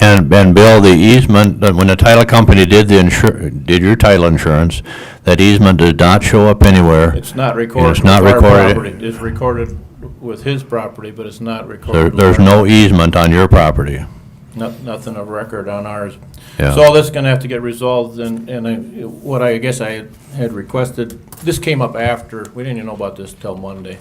And Bill, the easement, when the title company did did your title insurance, that easement did not show up anywhere. It's not recorded It's with not our recorded. property. It's recorded with his property, but it's not recorded. with There's our- no easement on your property. Nothing of record on ours. Yeah. So all this is gonna have to get resolved, and what I guess I had requested, this came up after, we didn't even know about this till Monday.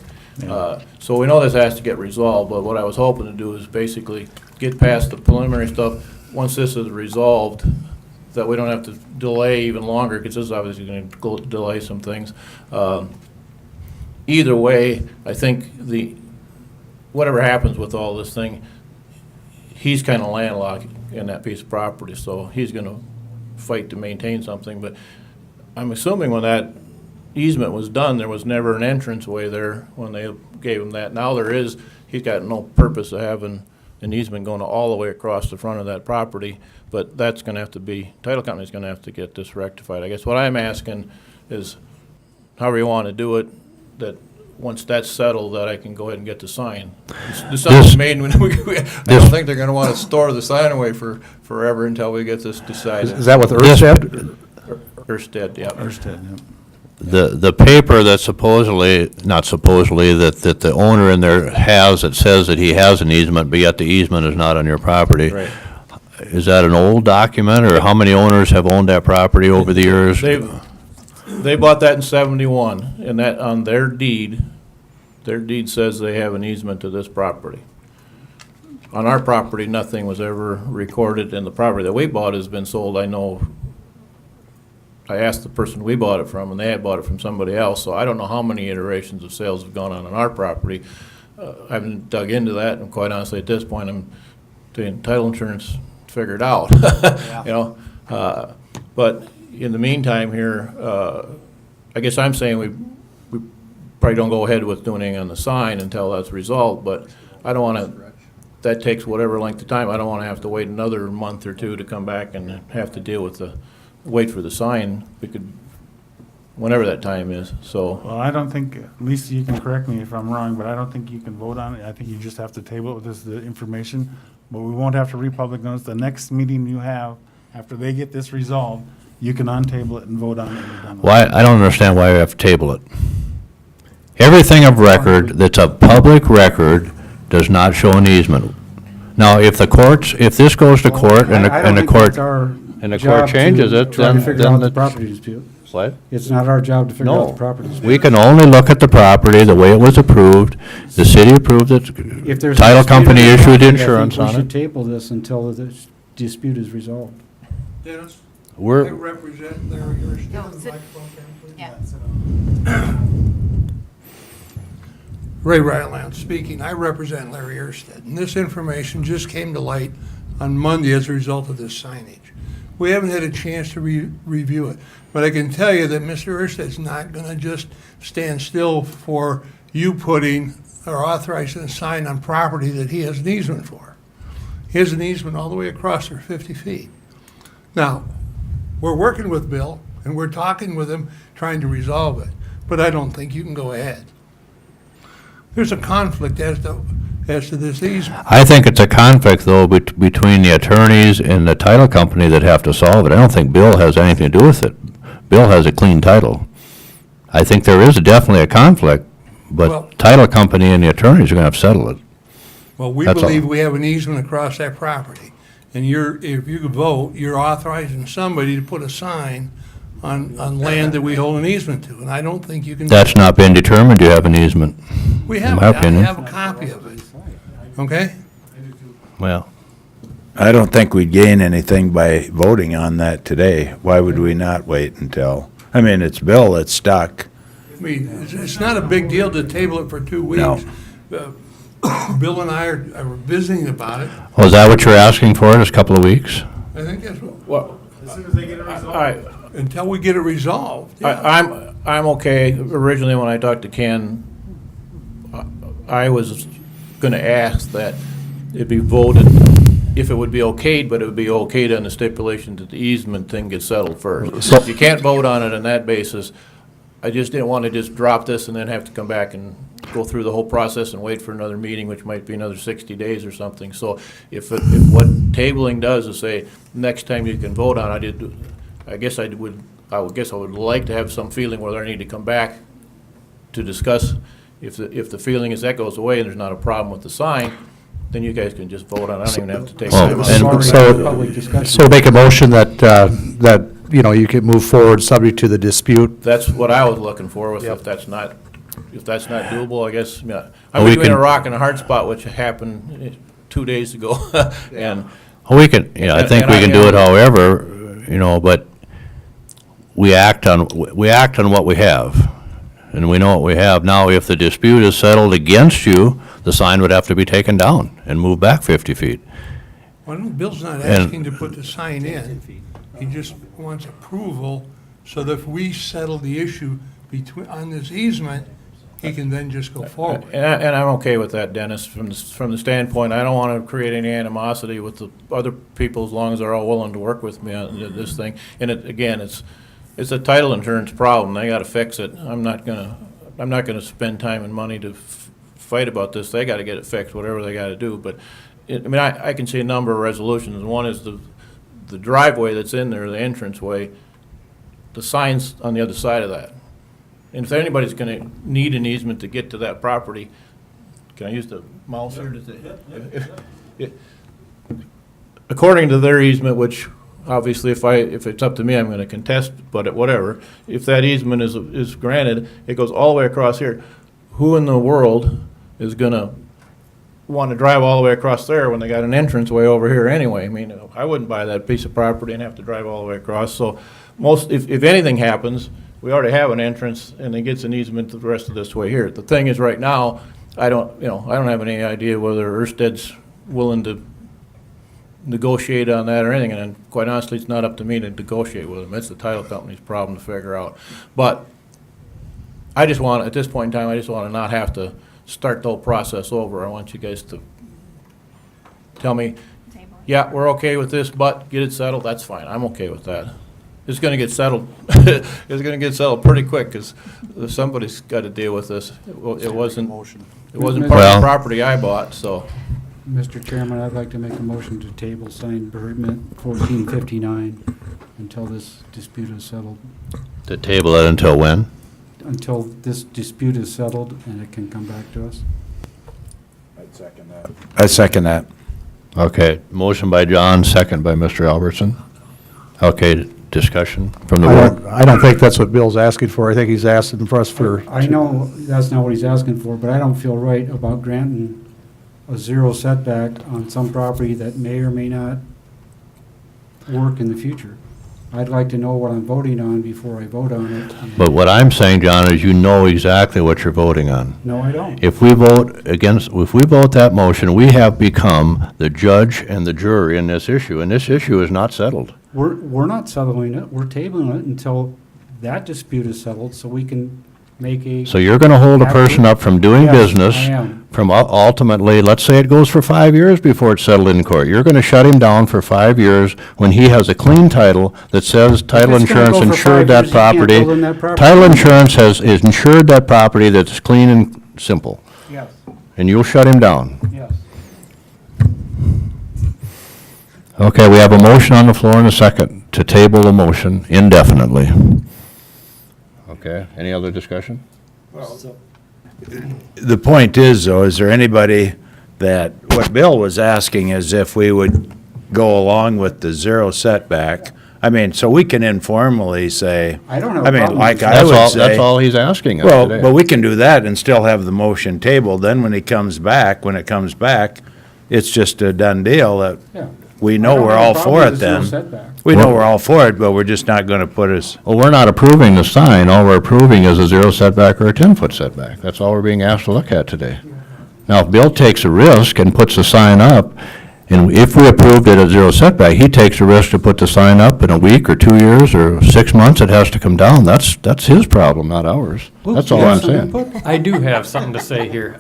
So we know this has to get resolved, but what I was hoping to do is basically get past the preliminary stuff. Once this is resolved, that we don't have to delay even longer, because this is obviously gonna delay some things. Either way, I think whatever happens with all this thing, he's kind of landlocked in that piece of property, so he's gonna fight to maintain something, but I'm assuming when that easement was done, there was never an entranceway there when they gave him that. Now there is. He's got no purpose of having an easement going all the way across the front of that property, but that's gonna have to be, title company's gonna have to get this rectified. I guess what I'm asking is, however you wanna do it, that once that's settled, that I can go ahead and get the sign. The sign's made, I don't think they're gonna wanna store the sign away for forever until we get this decided. Is that with Ersted? Ersted, yeah. Ersted, yeah. The paper that not supposedly, that the owner in there has, that says that he has an easement, but yet the easement is not on your property. Right. Is that an old document, or how many owners have owned that property over the years? They bought that in '71, and that, on their deed says they have an easement to this property. On our property, nothing was ever recorded, and the property that we bought has been sold, I know. I asked the person we bought it from, and they had bought it from somebody else, so I don't know how many iterations of sales have gone on our property. I haven't dug into that, and quite honestly, at this point, I'm doing title insurance figured out, but in the meantime here, I guess I'm saying we probably don't go ahead with doing anything on the sign until that's resolved, but I don't want to, that takes whatever length of time. I don't want to have to wait another month or two to come back and have to deal with wait for the sign. We could, whenever that time is, so. Well, I don't think, Lisa, you can correct me if I'm wrong, but I don't think you can vote on it. I think you just have to table it with this, the information, but we won't have to republic notice. The next meeting you have, after they get this resolved, you can untable it and vote on it. And you're done with it. Why, I don't understand why we have to table it. Everything of record that's a public record does not show an easement. Now, if this goes to court and the court. and the job court changes to it, try to then figure out the the... property dispute. What? It's not our job to figure out the No, property dispute. we can only look at the property the way it was approved. The city approved it, If there's a title dispute company in the issued property, insurance I think on we should it. table this until the dispute is resolved. Dennis, I We're, represent Larry Erskine. Ray Ryland speaking. I represent Larry Erskine. And this information just came to light on Monday as a result of this signage. We haven't had a chance to review it, but I can tell you that Mr. Erskine not going to just stand still for you putting or authorizing a sign on property that he has an easement for. He has an easement all the way across for 50 feet. Now, we're working with Bill, and we're talking with him, trying to resolve it, but I don't think you can go ahead. There's a conflict as to this easement. I think it's a conflict, though, between the attorneys and the title company that have to solve it. I don't think Bill has anything to do with it. Bill has a clean title. I think there is definitely a conflict, Well- but title company and the attorneys are gonna have to settle it. Well, we That's all. believe we have an easement across that property, and if you could vote, you're authorizing somebody to put a sign on land that we hold an easement to, and I don't think you can. That's not been determined, you have an easement. We in have, my I opinion. have a copy of it, okay? Well, I don't think we'd gain anything by voting on that today. Why would we not wait until, I mean, it's Bill that's stuck. I mean, it's not a big deal to table it for 2 weeks. No. Bill and I are visiting about it. oh, is that what you're asking for, just a couple of weeks? I think that's what, Well, until we get it resolved. yeah. I'm okay. Originally, when I talked to Ken, I was gonna ask that it be voted, if it would be okayed, but it would be okayed on the stipulation that the easement thing gets settled first. If you can't vote on it on that basis, I just didn't want to just drop this and then have to come back and go through the whole process and wait for another meeting, which might be another 60 days or something. So if what tabling does is say, next time you can vote on it, I guess I would like to have some feeling whether I need to come back to discuss. If the feeling is that goes away and there's not a problem with the sign, then you guys can just vote on it. I don't even have to take Oh, time and out. So make a motion that, you know, you can move forward subject to the dispute. That's what I was looking for, if that's not doable, I guess, yeah. I'm Well, we between a can- rock and a hard spot, which happened 2 days ago, and. We can, yeah, I think And we can do it am- however, but we act on what we have. And we know what we have. Now, if the dispute is settled against you, the sign would have to be taken down and moved back 50 feet. Well, no, Bill's not And- asking to put the sign in. He just wants approval so that if we settle the issue on this easement, he can then just go forward. And I'm okay with that, Dennis, from the standpoint, I don't want to create any animosity with the other people as long as they're all willing to work with me on this thing. And again, it's a title insurance problem. They got to fix it. I'm not gonna spend time and money to fight about this. They got to get it fixed, whatever they got to do. But, I can see a number of resolutions. One is the driveway that's in there, the entranceway, the sign's on the other side of that. And if anybody's gonna need an easement to get to that property, can I use the mouse here? According to their easement, which obviously if it's up to me, I'm gonna contest, but whatever. If that easement is granted, it goes all the way across here. Who in the world is gonna want to drive all the way across there when they got an entrance way over here anyway? I mean, I wouldn't buy that piece of property and have to drive all the way across. So if anything happens, we already have an entrance and it gets an easement the rest of this way here. The thing is, right now, I don't have any idea whether Ersted's willing to negotiate on that or anything, and quite honestly, it's not up to me to negotiate with them. It's the title company's problem to figure out. But at this point in time, I just want to not have to start the whole process over. I want you guys to tell me, yeah, we're okay with this, but get it settled, that's fine. I'm okay with that. It's gonna get settled. It's gonna get settled pretty quick, because somebody's got to deal with this. It wasn't part of the property I bought, so. Mr. Chairman, I'd like to make a motion to table signed permit 1459 until this dispute is settled. To table it until when? Until this dispute is settled and it can come back to us. I second that. Okay, motion by John, second by Mr. Albertson. Okay, discussion from the I board? don't think that's what Bill's asking for. I think he's asking for us for. I know that's not what he's asking for, but I don't feel right about granting a zero setback on some property that may or may not work in the future. I'd like to know what I'm voting on before I vote on it. But what I'm saying, John, is you know exactly what you're voting on. No, I don't. If we vote that motion, we have become the judge and the jury in this issue, and this issue is not settled. We're not settling it. We're tabling it until that dispute is settled, so we can make a. So you're gonna hold a person up from doing Yes, business, I am. from ultimately, let's say it goes for 5 years before it's settled in court. You're gonna shut him down for 5 years when he has a clean title that says title it's gonna insurance go for 5 insured that years, you can't property. build on that property. Title insurance is insured that property that's clean and simple, Yes, and you'll shut him down. yes. Okay, we have a motion on the floor and a second to table the motion indefinitely. Okay, any other discussion? The point is, though, is there anybody that, what Bill was asking is if we would go along with the zero setback. I mean, so we can informally say. I don't have a I mean, problem like with I That's would all, say. that's all he's asking us Well, today. but we can do that and still have the motion tabled. Then when it comes back, it's just a done deal that Yeah. we I know don't we're have a all problem for with it the zero then. setback. We know we're all for it, but we're just not gonna put us. Well, we're not approving the sign, all we're approving is a zero setback or a 10-foot setback. That's all we're being asked to look at today. Now, if Bill takes a risk and puts the sign up, and if we approved it at zero setback, he takes a risk to put the sign up in a week or 2 years or 6 months, it has to come down. That's his problem, not ours. That's all I'm saying. I do have something to say here.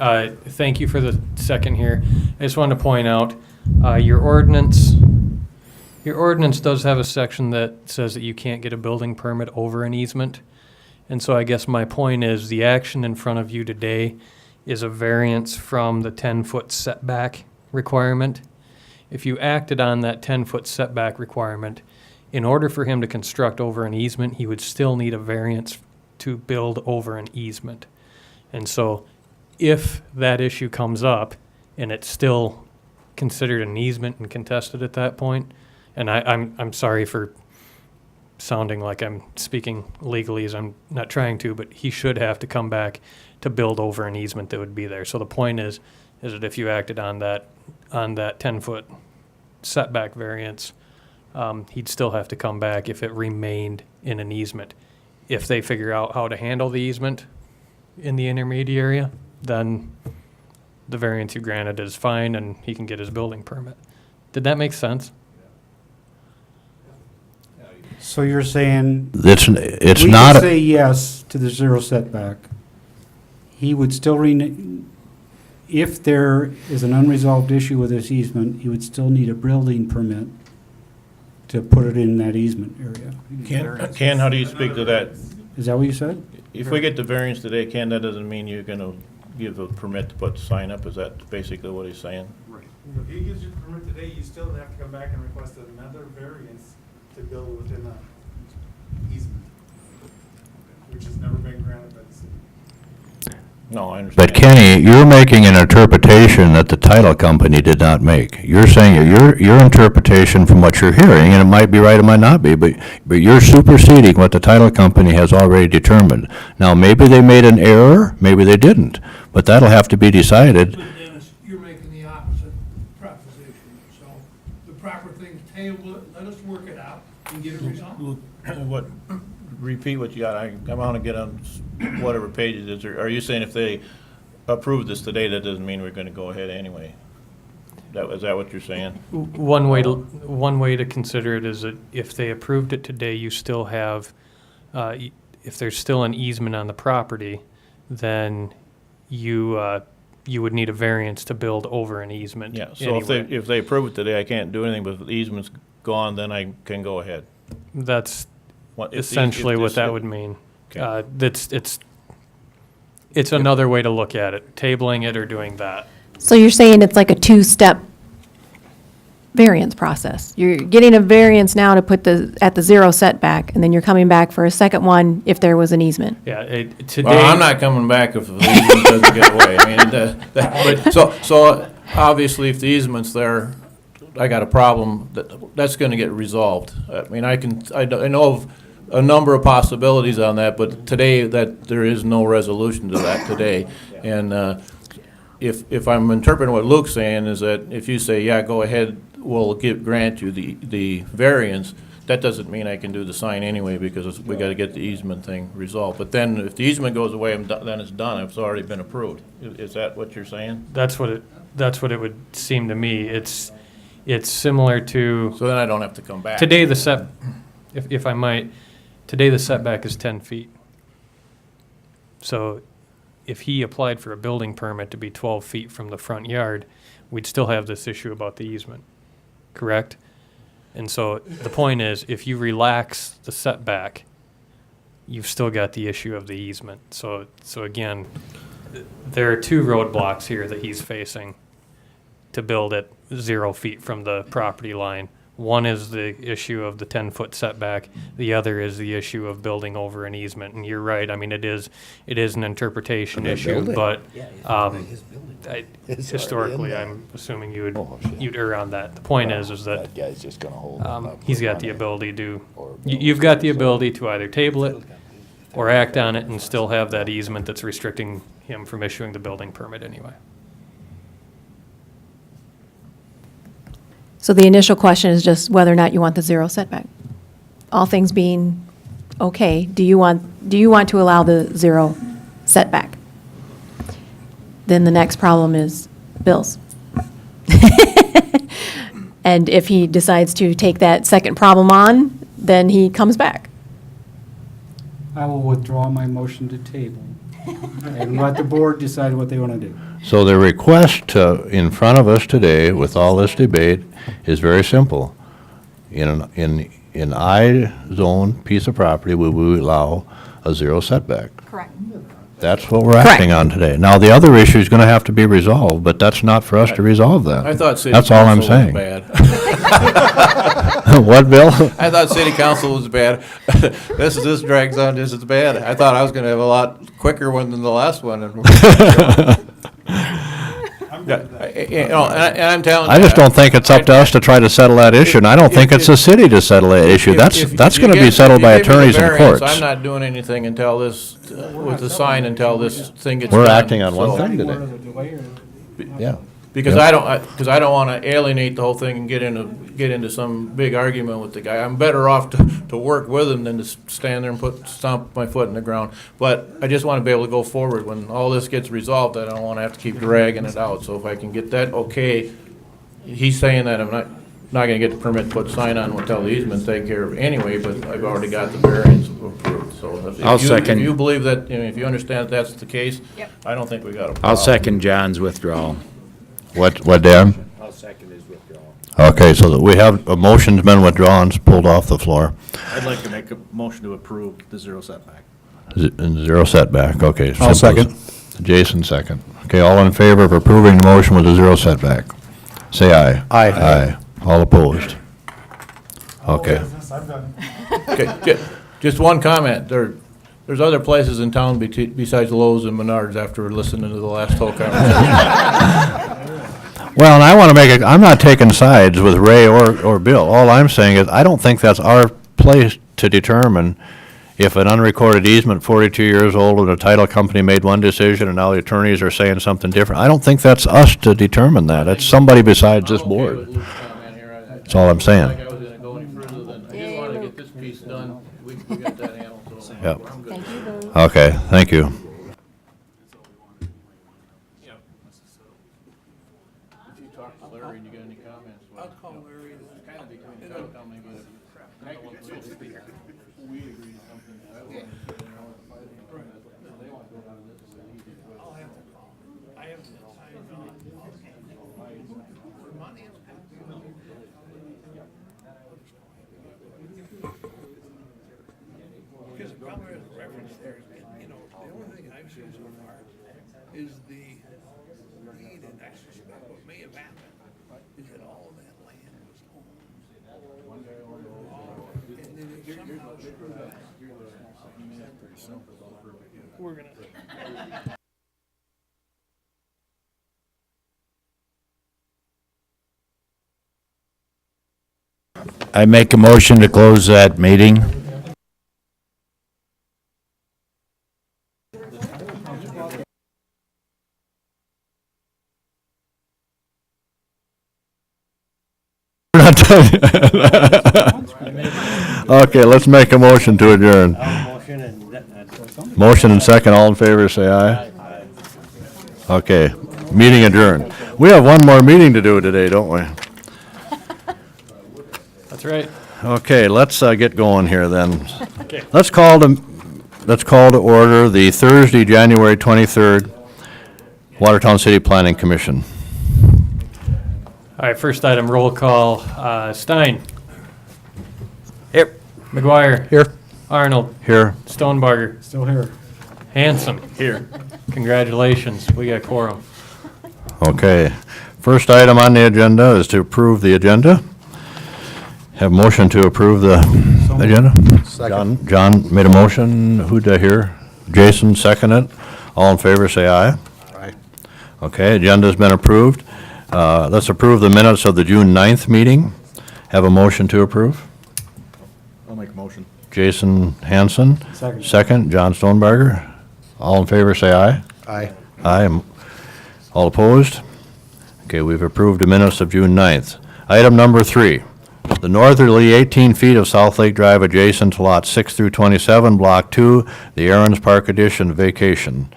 Thank you for the second here. I just wanted to point out, your ordinance does have a section that says that you can't get a building permit over an easement. And so I guess my point is, the action in front of you today is a variance from the 10-foot setback requirement. If you acted on that 10-foot setback requirement, in order for him to construct over an easement, he would still need a variance to build over an easement. And so if that issue comes up and it's still considered an easement and contested at that point, and I'm sorry for sounding like I'm speaking legally, as I'm not trying to, but he should have to come back to build over an easement that would be there. So the point is that if you acted on that 10-foot setback variance, he'd still have to come back if it remained in an easement. If they figure out how to handle the easement in the intermediate area, then the variance you granted is fine and he can get his building permit. Did that make sense? So you're saying. It's We not, could say yes to the zero setback. He would still if there is an unresolved issue with this easement, he would still need a building permit to put it in that easement area. Ken, how do you speak to that? Is that what you said? If we get the variance today, Ken, that doesn't mean you're gonna give a permit to put the sign up, is that basically what he's saying? Right. If he gives you the permit today, you still have to come back and request another variance to build within a easement, which has never been granted by the city. No, I understand. but Kenny, you're making an interpretation that the title company did not make. You're saying your interpretation from what you're hearing, and it might be right, it might not be, but you're superseding what the title company has already determined. Now, maybe they made an error, maybe they didn't, but that'll have to be decided. But Dennis, you're making the opposite proposition, so the proper thing is table it, let us work it out and get it resolved. Repeat what you got, I want to get on whatever page it is. Are you saying if they approve this today, that doesn't mean we're going to go ahead anyway? Is that what you're saying? One way to consider it is that if they approved it today, you still have, if there's still an easement on the property, then you would need a variance to build over an easement. Yeah, so anyway. if they approve it today, I can't do anything, but if the easement's gone, then I can go ahead. That's What- if essentially this- what that would mean. Okay. It's another way to look at it, tabling it or doing that. So you're saying it's like a two-step variance process? You're getting a variance now to put at the zero setback, and then you're coming back for a second one if there was an easement? Yeah, today. Well, I'm not coming back if the easement doesn't get away. I mean, but so obviously if the easement's there, I got a problem, that's gonna get resolved. I mean, I know of a number of possibilities on that, but today, there is no resolution to that today. And, if I'm interpreting what Luke's saying, is that if you say, yeah, go ahead, we'll grant you the variance, that doesn't mean I can do the sign anyway, because we gotta get the easement thing resolved. But then, if the easement goes away, then it's done, it's already been approved. Is that what you're saying? That's what it would seem to me. It's similar to. So then I don't have to come back. Today, if I might, today the setback is 10 feet. So if he applied for a building permit to be 12 feet from the front yard, we'd still have this issue about the easement, correct? And so the point is, if you relax the setback, you've still got the issue of the easement. So again, there are two roadblocks here that he's facing to build at 0 feet from the property line. One is the issue of the 10-foot setback. The other is the issue of building over an easement. And you're right. I mean, it is an interpretation issue, but historically, I'm assuming you'd err on that. The point is that That guy's just gonna hold it up. he's got the ability to. You've got the ability to either table it or act on it and still have that easement that's restricting him from issuing the building permit anyway. So the initial question is just whether or not you want the 0 setback. All things being okay, do you want to allow the 0 setback? Then the next problem is bills. And if he decides to take that second problem on, then he comes back. I will withdraw my motion to table and let the board decide what they want to do. So the request in front of us today, with all this debate, is very simple. In I-zone piece of property, we will allow a 0 setback. Correct. That's what we're acting on today. Now, the other issue is going to have to be resolved, but that's not for us to resolve that. I thought city That's all I'm council was saying. bad. What, Bill? I thought city council was bad. This drags on, this is bad. I thought I was gonna have a lot quicker one than the last one. And I'm telling you. I just don't think it's up to us to try to settle that issue, and I don't think it's the city to settle that issue. That's going to be settled by attorneys and courts. I'm not doing anything until this, with the sign, until this thing gets done. We're acting on one So- thing today. Yeah. Because I don't want to alienate the whole thing and get into some big argument with the guy. I'm better off to work with him than to stand there and stomp my foot in the ground. But I just want to be able to go forward. When all this gets resolved, I don't want to have to keep dragging it out. So if I can get that okay, he's saying that I'm not going to get the permit to put sign on until the easement's taken care of anyway, but I've already got the variance approved. So if you believe that, if you understand that's the case, I don't think we got a problem. I'll second John's withdrawal. What, Dan? I'll second his withdrawal. Okay, so that we have a motion's been withdrawn, pulled off the floor. I'd like to make a motion to approve the 0 setback. 0 setback, okay. I'll Simple as- Jason, second. Okay, all in favor of approving the motion with a 0 setback? Say aye. Aye. Aye. All opposed? Okay. Okay, just one comment. There's other places in town besides Lowe's and Menards after listening to the last whole conversation. Well, and I want to make I'm not taking sides with Ray or Bill. All I'm saying is, I don't think that's our place to determine if an unrecorded easement, 42 years old, and a title company made one decision, and now the attorneys are saying something different. I don't think that's us to determine that. It's somebody besides this board. That's all I'm saying. I was going to go any further than, I just want to get this piece done. We got that handled, so Yep. I'm good. Okay, thank you. If you talk to Larry and you got any comments, well, I'll call Larry. it's kind of between the title company, but I don't want to we agree to something. I don't want to sit there and fight it. They want to go down this way. I'll have to call. I have to because the problem is the reference there is, the only thing I've seen so far is the deed, and I suspect what may have happened is that all of that land was owned. And then it somehow screwed up. We're gonna. I make a motion to close that meeting. We're not done yet. Okay, let's make a motion to adjourn. Motion and second, all in favor, say aye. Okay, meeting adjourned. We have one more meeting to do today, don't we? That's right. Okay, let's get going here then. Okay. Let's call to order the Thursday, January 23rd, Watertown City Planning Commission. All right, first item, roll call. Stein. Here. McGuire. Here. Arnold. Here. Stonebarger. Still here. Hanson. Here. Congratulations, we got quorum. Okay, first item on the agenda is to approve the agenda. Have motion to approve the agenda? Second. John made a motion. Who did I hear? Jason seconded. All in favor, say aye. Aye. Okay, agenda's been approved. Let's approve the minutes of the June 9th meeting. Have a motion to approve? I'll make a motion. Jason Hanson. Second. Second, John Stonebarger. All in favor, say aye. Aye. Aye. All opposed? Okay, we've approved the minutes of June 9th. Item number 3, the northerly 18 feet of South Lake Drive adjacent to lots 6 through 27, Block 2, the Aaron's Park Addition vacation.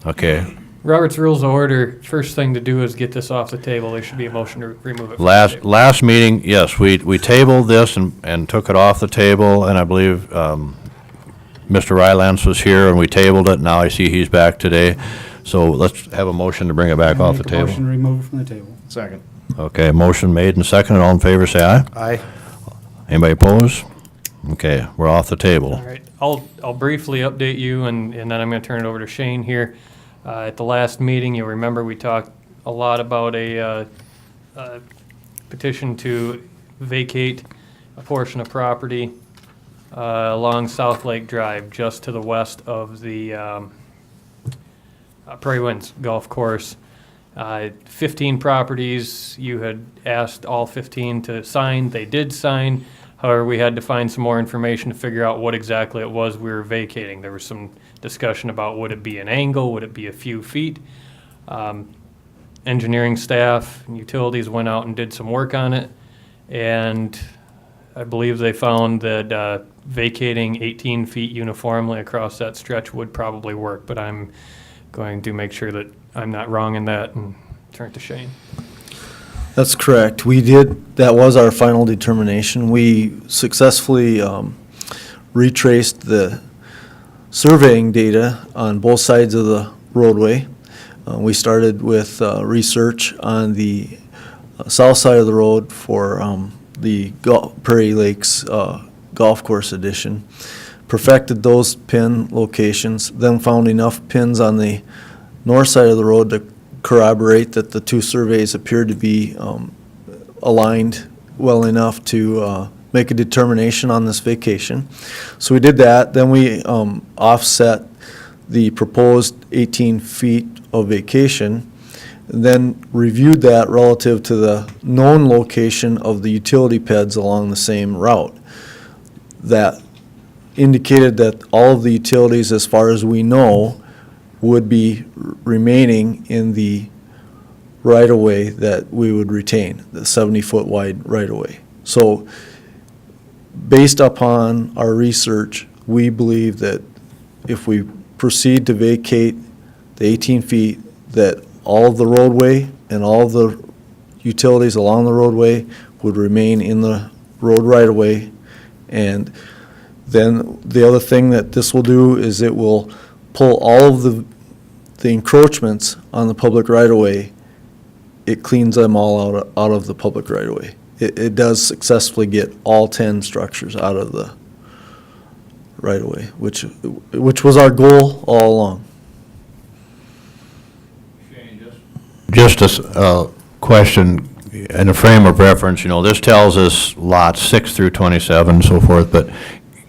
Okay, Robert's Rules of Order, first thing to do is get this off the table. There should be a motion to remove it from the table. last meeting, yes, we tabled this and took it off the table, and I believe Mr. Rylance was here, and we tabled it. Now I see he's back today. So let's have a motion to bring it back off the table. Motion to remove it from the table. Second. Okay, motion made and seconded. All in favor, say aye. Aye. Anybody opposed? Okay, we're off the table. All right, I'll briefly update you, and then I'm going to turn it over to Shane here. At the last meeting, you'll remember we talked a lot about a petition to vacate a portion of property along South Lake Drive, just to the west of the Prairie Winds Golf Course. 15 properties, you had asked all 15 to sign. They did sign. However, we had to find some more information to figure out what exactly it was we were vacating. There was some discussion about would it be an angle, would it be a few feet. Engineering staff and utilities went out and did some work on it, and I believe they found that vacating 18 feet uniformly across that stretch would probably work, but I'm going to make sure that I'm not wrong in that and turn it to Shane. That's correct. That was our final determination. We successfully retraced the surveying data on both sides of the roadway. We started with research on the south side of the road for the Prairie Lakes Golf Course addition. Perfected those pin locations, then found enough pins on the north side of the road to corroborate that the two surveys appeared to be aligned well enough to make a determination on this vacation. So we did that. Then we offset the proposed 18 feet of vacation, then reviewed that relative to the known location of the utility peds along the same route. That indicated that all of the utilities, as far as we know, would be remaining in the right-of-way that we would retain, the 70-foot wide right-of-way. So based upon our research, we believe that if we proceed to vacate the 18 feet, that all of the roadway and all of the utilities along the roadway would remain in the road right-of-way. And then the other thing that this will do is it will pull all of the encroachments on the public right-of-way. It cleans them all out of the public right-of-way. It does successfully get all 10 structures out of the right-of-way, which was our goal all along. Just a question in a frame of reference, this tells us lots 6 through 27 and so forth, but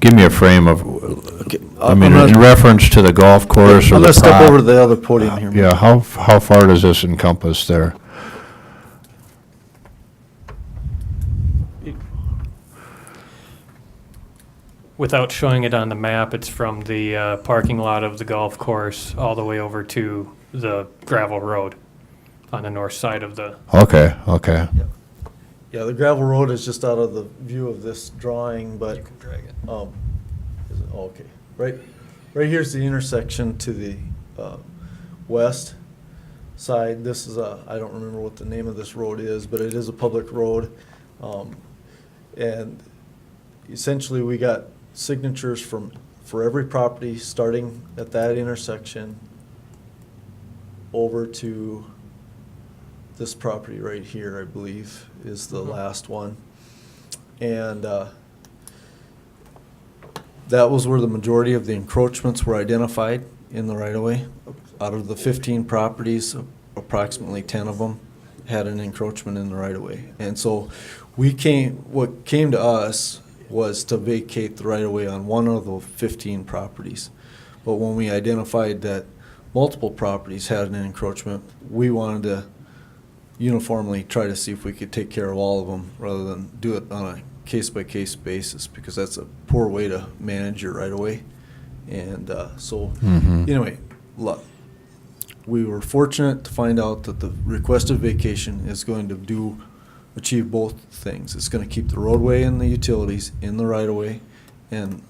give me a frame of, in reference to the golf course or I'm the going to step over to the other podium here. Yeah, how far does this encompass there? without showing it on the map, it's from the parking lot of the golf course all the way over to the gravel road on the north side of the. Okay, okay. Yeah, the gravel road is just out of the view of this drawing, but. You can drag it. Is it, okay, right here's the intersection to the, west side. This is I don't remember what the name of this road is, but it is a public road. And essentially, we got signatures for every property, starting at that intersection over to this property right here, I believe, is the last one. And that was where the majority of the encroachments were identified in the right-of-way. Out of the 15 properties, approximately 10 of them had an encroachment in the right-of-way. And so what came to us was to vacate the right-of-way on one of the 15 properties. But when we identified that multiple properties had an encroachment, we wanted to uniformly try to see if we could take care of all of them rather than do it on a case-by-case basis, because that's a poor way to manage your right-of-way. And anyway, we were fortunate to find out that the requested vacation is going to achieve both things. It's going to keep the roadway and the utilities in the right-of-way and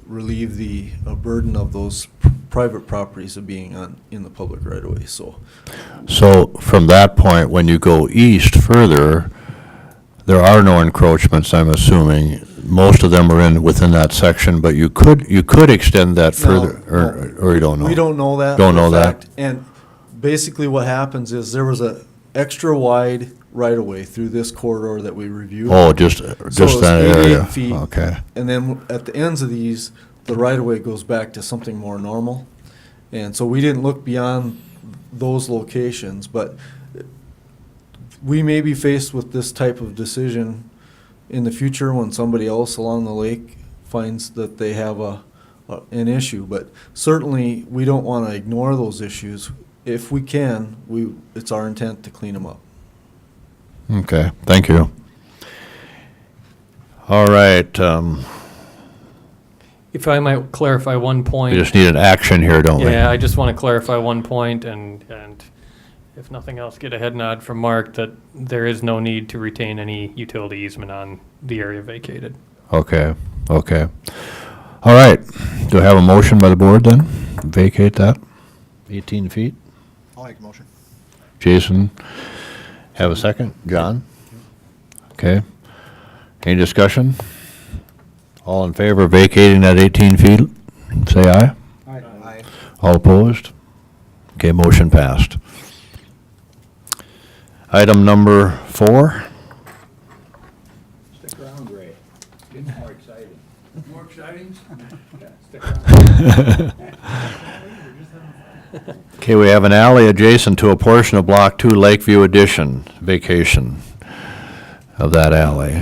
relieve the burden of those private properties of being in the public right-of-way. So from that point, when you go east further, there are no encroachments, I'm assuming. Most of them are within that section, but you could extend that further, or you don't know? We don't know that. Don't for a know that? fact. And basically what happens is there was a extra wide right-of-way through this corridor that we reviewed. Oh, just So it's that 88 area, feet. okay. And then at the ends of these, the right-of-way goes back to something more normal. And so we didn't look beyond those locations, but we may be faced with this type of decision in the future when somebody else along the lake finds that they have an issue. But certainly, we don't want to ignore those issues. If we can, it's our intent to clean them up. Okay, thank you. All right, If I might clarify one point. we just need an action here, don't we? Yeah, I just want to clarify one point, and if nothing else, get a head nod from Mark that there is no need to retain any utility easement on the area vacated. Okay, okay. All right, do I have a motion by the board then? Vacate that, 18 feet? I'll make a motion. Jason, have a second? John? Okay. Any discussion? All in favor of vacating that 18 feet, say aye. Aye. All opposed? Okay, motion passed. Item number 4. Stick around, Ray. Getting more excited. More exciting? Okay, we have an alley adjacent to a portion of Block 2 Lakeview Addition, vacation of that alley.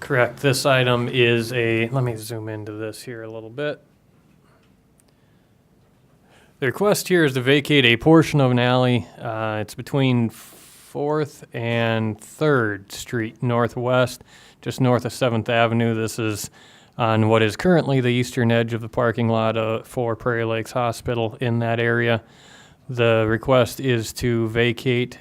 Correct. This item is let me zoom into this here a little bit. The request here is to vacate a portion of an alley. It's between 4th and 3rd Street Northwest, just north of 7th Avenue. This is on what is currently the eastern edge of the parking lot for Prairie Lakes Hospital in that area. The request is to vacate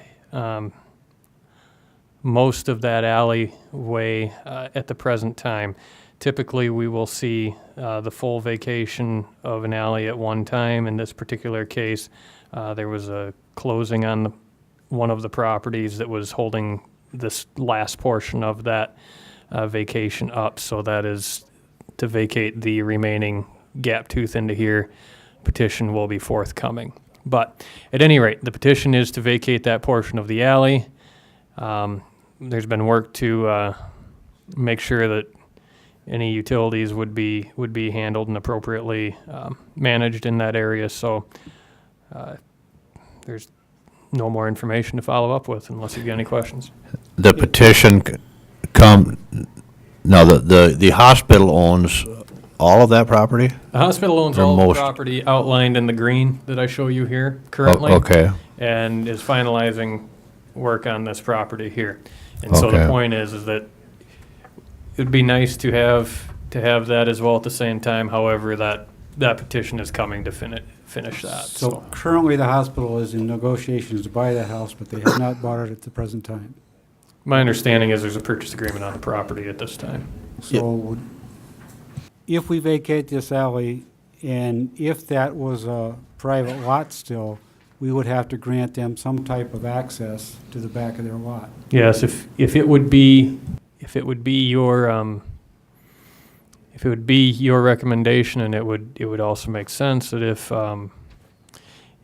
most of that alleyway at the present time. Typically, we will see the full vacation of an alley at one time. In this particular case, there was a closing on one of the properties that was holding this last portion of that vacation up. So that is to vacate the remaining gap tooth into here. Petition will be forthcoming. But at any rate, the petition is to vacate that portion of the alley. There's been work to make sure that any utilities would be handled and appropriately managed in that area. So there's no more information to follow up with unless you've got any questions. The petition now the hospital owns all of that property? The hospital owns Or all of the most? property outlined in the green that I show you here currently. Okay. And is finalizing work on this property here. And so the Okay. point is that it'd be nice to have to have that as well at the same time. However, that petition is coming to finish that, So currently, the hospital is in negotiations to buy that house, but they have not bought it at the present time. My understanding is there's a purchase agreement on the property at this time. So if we vacate this alley, and if that was a private lot still, we would have to grant them some type of access to the back of their lot. Yes, if it would be your recommendation, and it would also make sense that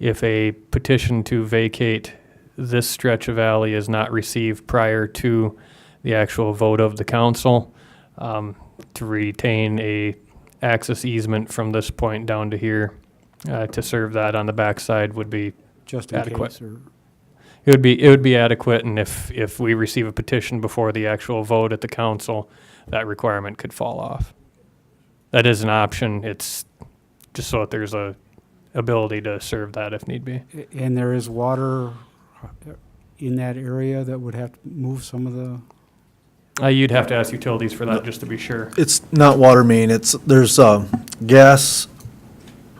if a petition to vacate this stretch of alley is not received prior to the actual vote of the council, to retain a access easement from this point down to here, to serve that on the backside would be Just in adequate. case, or, It would be adequate, and if we receive a petition before the actual vote at the council, that requirement could fall off. That is an option. It's just so that there's a ability to serve that if need be. and there is water in that area that would have to move some of the, You'd have to ask utilities for that just to be sure. It's not water main, there's gas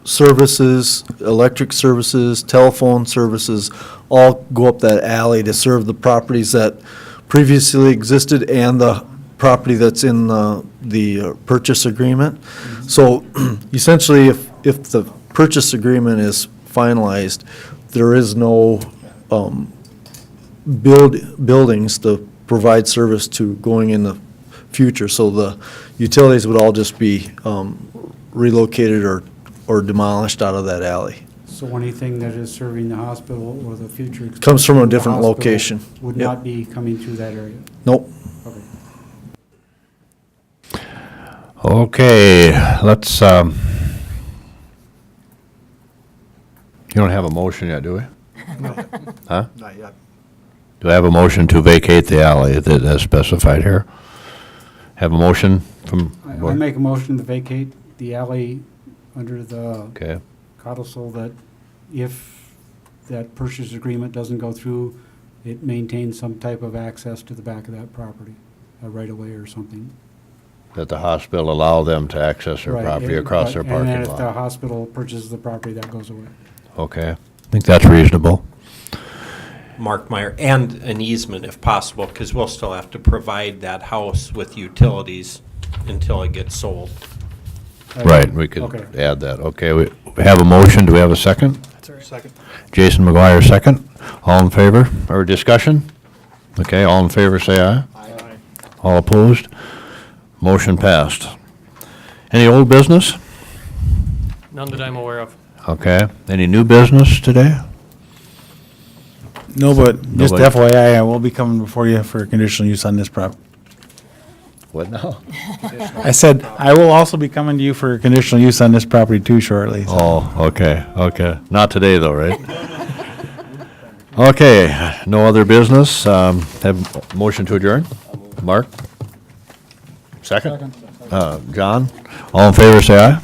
services, electric services, telephone services, all go up that alley to serve the properties that previously existed and the property that's in the purchase agreement. So essentially, if the purchase agreement is finalized, there is no buildings to provide service to going in the future. So the utilities would all just be relocated or demolished out of that alley. so anything that is serving the hospital or the future. Comes from a expansion of the different hospital location. Would Yep. not be coming through that area. Nope. Okay, let's, you don't have a motion yet, do we? No. Huh? Not yet. Do I have a motion to vacate the alley that is specified here? Have a motion from? I make a motion to vacate the alley under the Okay, codicil that if that purchase agreement doesn't go through, it maintains some type of access to the back of that property, a right-of-way or something. that the hospital allow them to access their Right, property and- across their And then parking if the lot. hospital purchases the property, that goes away. Okay, I think that's reasonable. Mark Meyer, and an easement if possible, because we'll still have to provide that house with utilities until it gets sold. Right, we could Okay. add that. Okay, we have a motion, do we have a second? Second. Jason McGuire, second. All in favor, or discussion? Okay, all in favor, say aye. Aye. All opposed? Motion passed. Any old business? None that I'm aware of. Okay, any new business today? No, but just Nobody. FYI, I will be coming before you for conditional use on this prop. What now? I said, I will also be coming to you for conditional use on this property too shortly. so. Oh, okay, okay. Not today though, right? Okay, no other business. Have motion to adjourn? Mark? Second? John? All in favor, say aye.